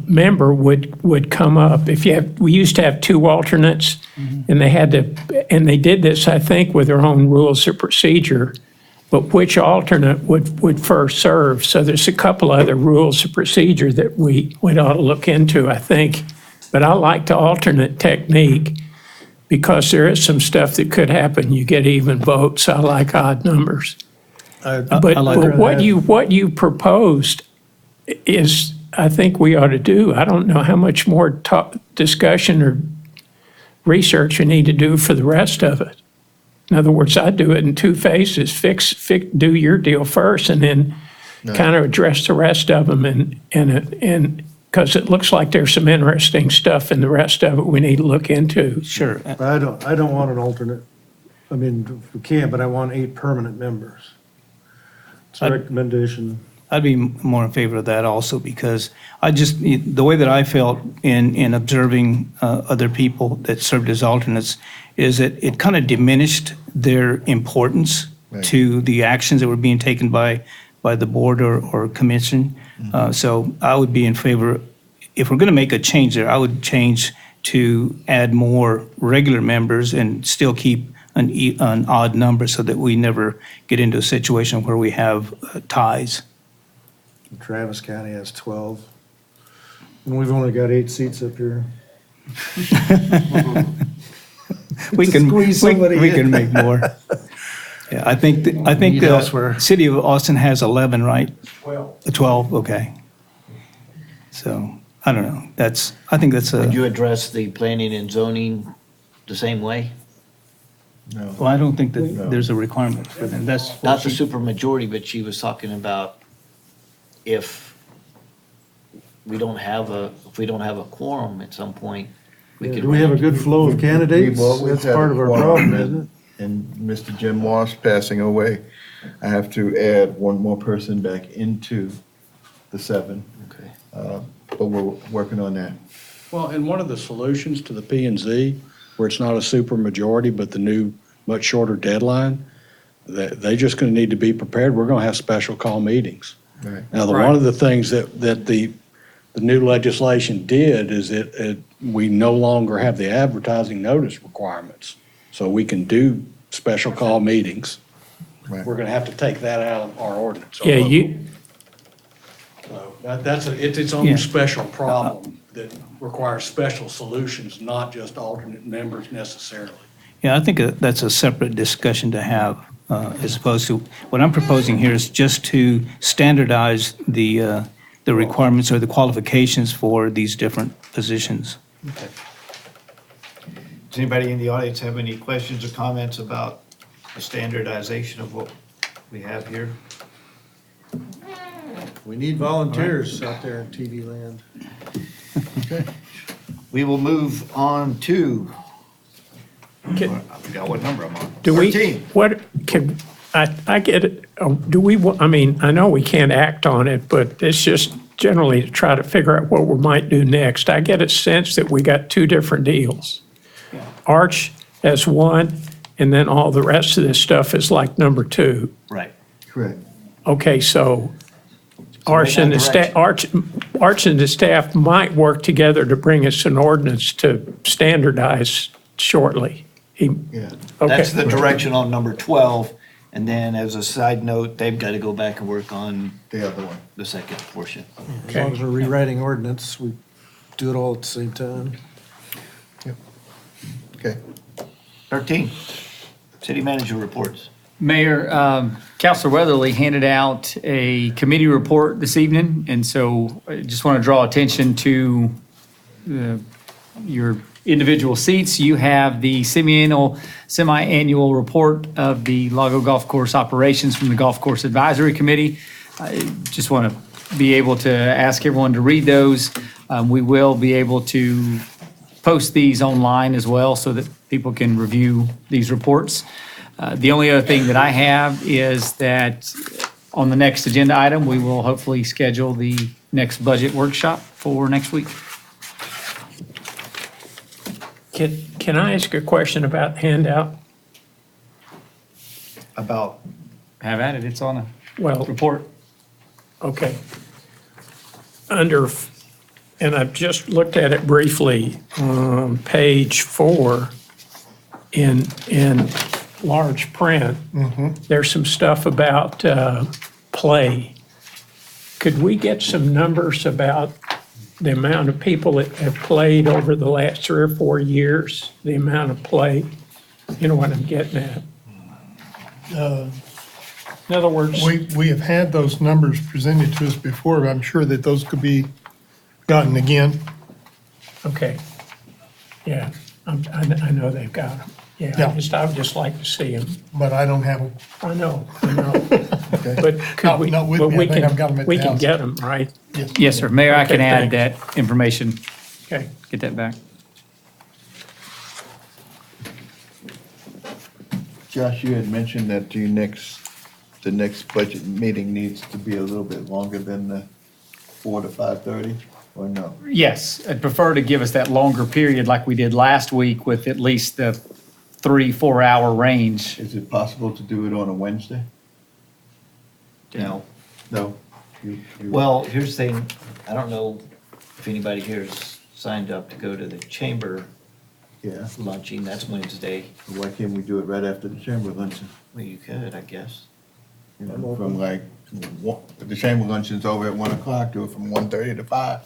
S2: member would come up. We used to have two alternates, and they did this, I think, with their own rules of procedure. But which alternate would first serve? So there's a couple other rules of procedure that we ought to look into, I think. But I like the alternate technique because there is some stuff that could happen. You get even votes. I like odd numbers. But what you proposed is, I think we ought to do. I don't know how much more discussion or research we need to do for the rest of it. In other words, I'd do it in two phases. Do your deal first, and then kind of address the rest of them. And because it looks like there's some interesting stuff in the rest of it we need to look into.
S15: Sure.
S6: I don't want an alternate. I mean, we can, but I want 8 permanent members. It's a recommendation.
S15: I'd be more in favor of that also because the way that I felt in observing other people that served as alternates is that it kind of diminished their importance to the actions that were being taken by the board or commission. So I would be in favor, if we're going to make a change there, I would change to add more regular members and still keep an odd number so that we never get into a situation where we have ties.
S6: Travis County has 12. And we've only got 8 seats up here.
S15: We can make more. Yeah, I think
S6: Need elsewhere.
S15: the city of Austin has 11, right? 12, okay. So, I don't know. I think that's
S16: Would you address the planning and zoning the same way?
S9: No.
S15: well, I don't think that there's a requirement for them. That's what
S16: Not the
S15: she-
S16: supermajority, but she was talking about if we don't have a quorum at some point, we could.
S6: Do we have a good flow of candidates?
S9: We've always
S6: That's
S9: had a
S6: part of our
S9: quorum,
S6: problem, isn't it?
S9: And Mr. Jim Walsh passing away, I have to add one more person back into the 7.
S16: Okay.
S9: But we're working on that.
S3: Well, and one of the solutions to the P and Z, where it's not a super majority, but the new, much shorter deadline, they just going to need to be prepared. We're going to have special call meetings.
S9: Right.
S3: Now, one of the things that the new legislation did is we no longer have the advertising notice requirements. So we can do special call meetings.
S9: Right.
S3: We're going to have to take that out of our ordinance.
S2: Yeah,
S3: So that's it's its
S15: Yeah.
S3: own special problem that requires special solutions, not just alternate members necessarily.
S15: Yeah, I think that's a separate discussion to have, as opposed to, what I'm proposing here is just to standardize the requirements or the qualifications for these different positions.
S1: Does anybody in the audience have any questions or comments about the standardization of what we have here?
S6: We need volunteers out there in TV land.
S1: We will move on to, I forgot what number I'm on.
S2: do we,
S1: 13.
S2: what, can, I get it, do we, I mean, I know we can't act on it, but it's just generally to try to figure out what we might do next. I get a sense that we got 2 different deals. Arch as one, and then all the rest of this stuff is like number 2.
S1: Right.
S9: Correct.
S2: Okay, so Arch and the staff, Arch and the staff might work together to bring us an ordinance to standardize shortly.
S9: Yeah.
S1: That's
S2: Okay,
S1: the direction on number 12. And then as a side note, they've got to go back and work on
S9: The other one.
S1: the second portion.
S6: As long as we're rewriting ordinance, we do it all at the same time.
S9: Okay.
S1: 13, city manager reports.
S12: Mayor, Counselor Weatherly handed out a committee report this evening, and so I just want to draw attention to your individual seats. You have the semi-annual report of the Lago Golf Course operations from the Golf Course Advisory Committee. I just want to be able to ask everyone to read those. We will be able to post these online as well so that people can review these reports. The only other thing that I have is that on the next agenda item, we will hopefully schedule the next budget workshop for next week.
S2: Can I ask a question about handout?
S1: About,
S12: Have at it, it's on a
S2: Well,
S12: report.
S2: okay. Under, and I've just looked at it briefly, page 4, in large print, there's some stuff about play. Could we get some numbers about the amount of people that have played over the last 3 or 4 years, the amount of play? You know what I'm getting at? In other words,
S10: We have had those numbers presented to us before, but I'm sure that those could be gotten again.
S2: okay, yeah, I know they've got them. Yeah,
S10: Yeah.
S2: I would just like to see them.
S10: But I don't have them.
S2: I know. But could we,
S10: Not with
S2: but
S10: me. I
S2: we
S10: think I've got 'em
S2: can,
S10: at
S2: we
S10: the
S2: can
S10: house.
S2: get them, right?
S12: Yes, sir. Mayor, I can
S2: Okay,
S12: add
S2: thanks.
S12: that information,
S2: Okay.
S12: get that back.
S9: Josh, you had mentioned that the next budget meeting needs to be a little bit longer than the 4 to 5:30, or no?
S12: Yes, I'd prefer to give us that longer period like we did last week with at least the 3-4 hour range.
S9: Is it possible to do it on a Wednesday?
S16: No.
S9: No?
S16: Well, here's the thing, I don't know if anybody here is signed up to go to the chamber
S9: Yeah,
S16: lunching, that's Wednesday.
S9: why can't we do it right after the chamber luncheon?
S16: Well, you could, I guess.
S9: You know, from like, if the chamber luncheon's over at 1 o'clock, do it from 1:30 to 5.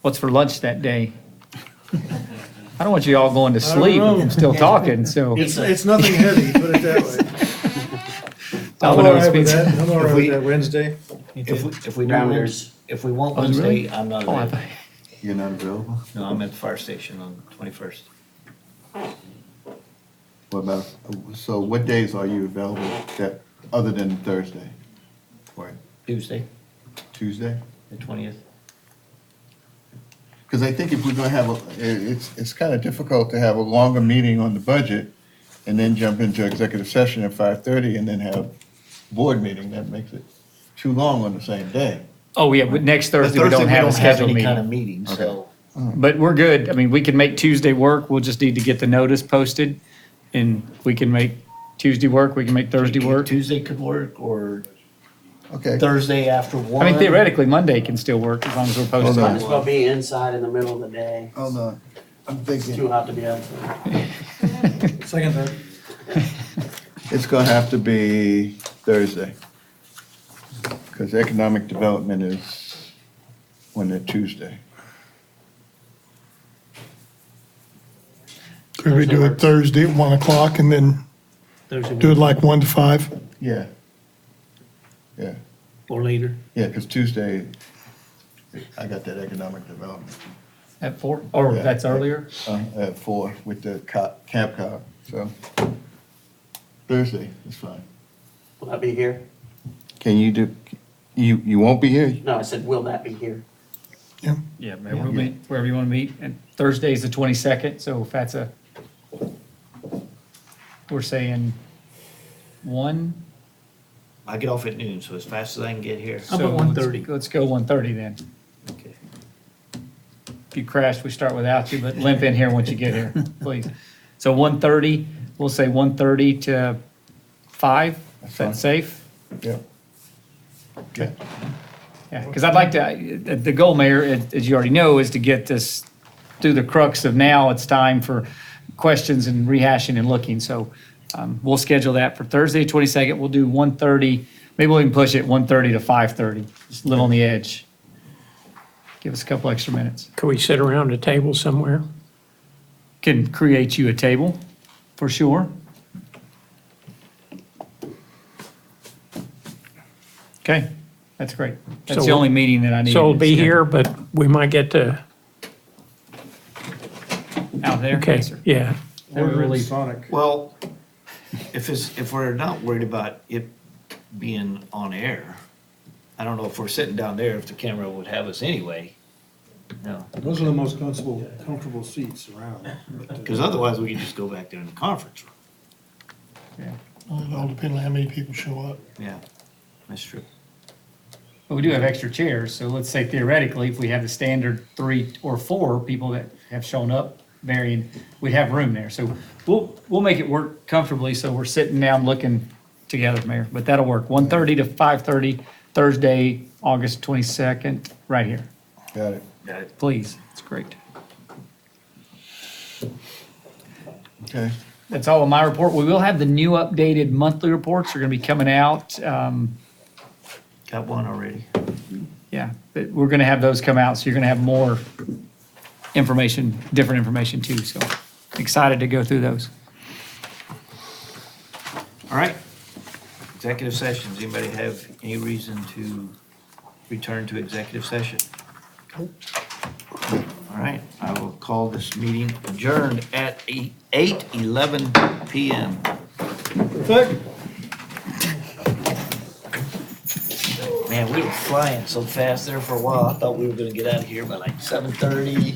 S12: What's for lunch that day? I don't want you all going to
S6: I don't
S12: sleep
S6: know.
S12: if I'm still talking, so.
S6: It's nothing heavy, put it that way. I'm all
S12: Domino's
S6: right with
S12: pizza.
S6: that, I'm all
S16: If
S6: right
S16: we-
S6: with that Wednesday.
S16: If we do Wednesday, if we want
S12: Oh, is it really?
S16: Wednesday, I'm not
S12: Oh, I
S16: available.
S12: thought-
S9: You're not available?
S16: No, I'm at the fire station on the 21st.
S9: What about, so what days are you available that, other than Thursday? Or
S16: Tuesday,
S9: Tuesday?
S16: the 20th.
S9: Because I think if we're gonna have, it's kind of difficult to have a longer meeting on the budget and then jump into executive session at 5:30 and then have board meeting. That makes it too long on the same day.
S12: Oh, yeah, but next
S16: But
S12: Thursday we don't have a scheduled
S16: any kind of
S12: meeting.
S16: meeting, so.
S12: But we're good. I mean, we can make Tuesday work. We'll just need to get the notice posted. And we can make Tuesday work, we can make Thursday work.
S16: Tuesday could work, or
S9: Okay.
S16: Thursday after 1.
S12: I mean, theoretically, Monday can still work as long as we're posted.
S9: Hold
S17: Might as well be inside in the middle of the day.
S9: Hold on. I'm
S17: It's too
S9: thinking,
S17: hot to be outside.
S6: Second time.
S9: it's gonna have to be Thursday. Because economic development is on that Tuesday.
S10: Could we do it Thursday at 1 o'clock and then
S15: Thursday
S10: do it like 1 to 5?
S9: Yeah. Yeah,
S15: or later.
S9: yeah, because Tuesday, I got that economic development.
S12: At 4, or
S9: Yeah.
S12: that's earlier?
S9: At 4 with the camp car, so Thursday is fine.
S17: Will that be here?
S9: Can you do, you won't be here?
S17: No, I said, will that be here?
S12: Yeah, maybe we'll meet wherever you want to meet. And Thursday's the 22nd, so if that's we're saying 1.
S16: I get off at noon, so as fast as I can get here.
S15: How about
S12: So
S15: 1:30?
S12: Let's go 1:30 then.
S16: Okay.
S12: If you crash, we start without you, but limp in here once you get here, please. So 1:30, we'll say 1:30 to 5, is
S9: That's fine.
S12: that safe?
S9: Yeah. Okay.
S12: Yeah, because I'd like to, the goal, Mayor, as you already know, is to get this through the crux of now. It's time for questions and rehashing and looking. So we'll schedule that for Thursday, 22nd. We'll do 1:30. Maybe we'll even push it 1:30 to 5:30, just a little on the edge. Give us a couple extra minutes.
S2: Could we sit around a table somewhere?
S12: Can create you a table, for sure. Okay, that's great. That's the
S2: So-
S12: only meeting that I need.
S2: So it'll be here, but we might get to,
S12: Out there?
S2: okay,
S12: Yes, sir.
S2: yeah.
S6: Or
S12: Really-
S6: Sonic.
S16: Well, if we're not worried about it being on air, I don't know if we're sitting down there, if the camera would have us anyway. No,
S6: Those are the most comfortable seats around.
S16: because otherwise we could just go back there in the conference room.
S10: Well, it all depends on how many people show up.
S16: Yeah, that's true.
S12: But we do have extra chairs, so let's say theoretically, if we have the standard 3 or 4 people that have shown up, Marion, we'd have room there. So we'll make it work comfortably, so we're sitting down looking together, Mayor. But that'll work, 1:30 to 5:30, Thursday, August 22nd, right here.
S9: Got it.
S16: Got it.
S12: Please, it's great.
S9: Okay.
S12: That's all of my report. We will have the new updated monthly reports. They're going to be coming out.
S16: Got one already.
S12: Yeah, but we're going to have those come out, so you're going to have more information, different information too. So excited to go through those.
S16: All right. Executive sessions. Anybody have any reason to return to executive session? All right, I will call this meeting adjourned at 8:11 PM. Man, we were flying so fast there for a while. I thought we were gonna get out of here by like 7:30.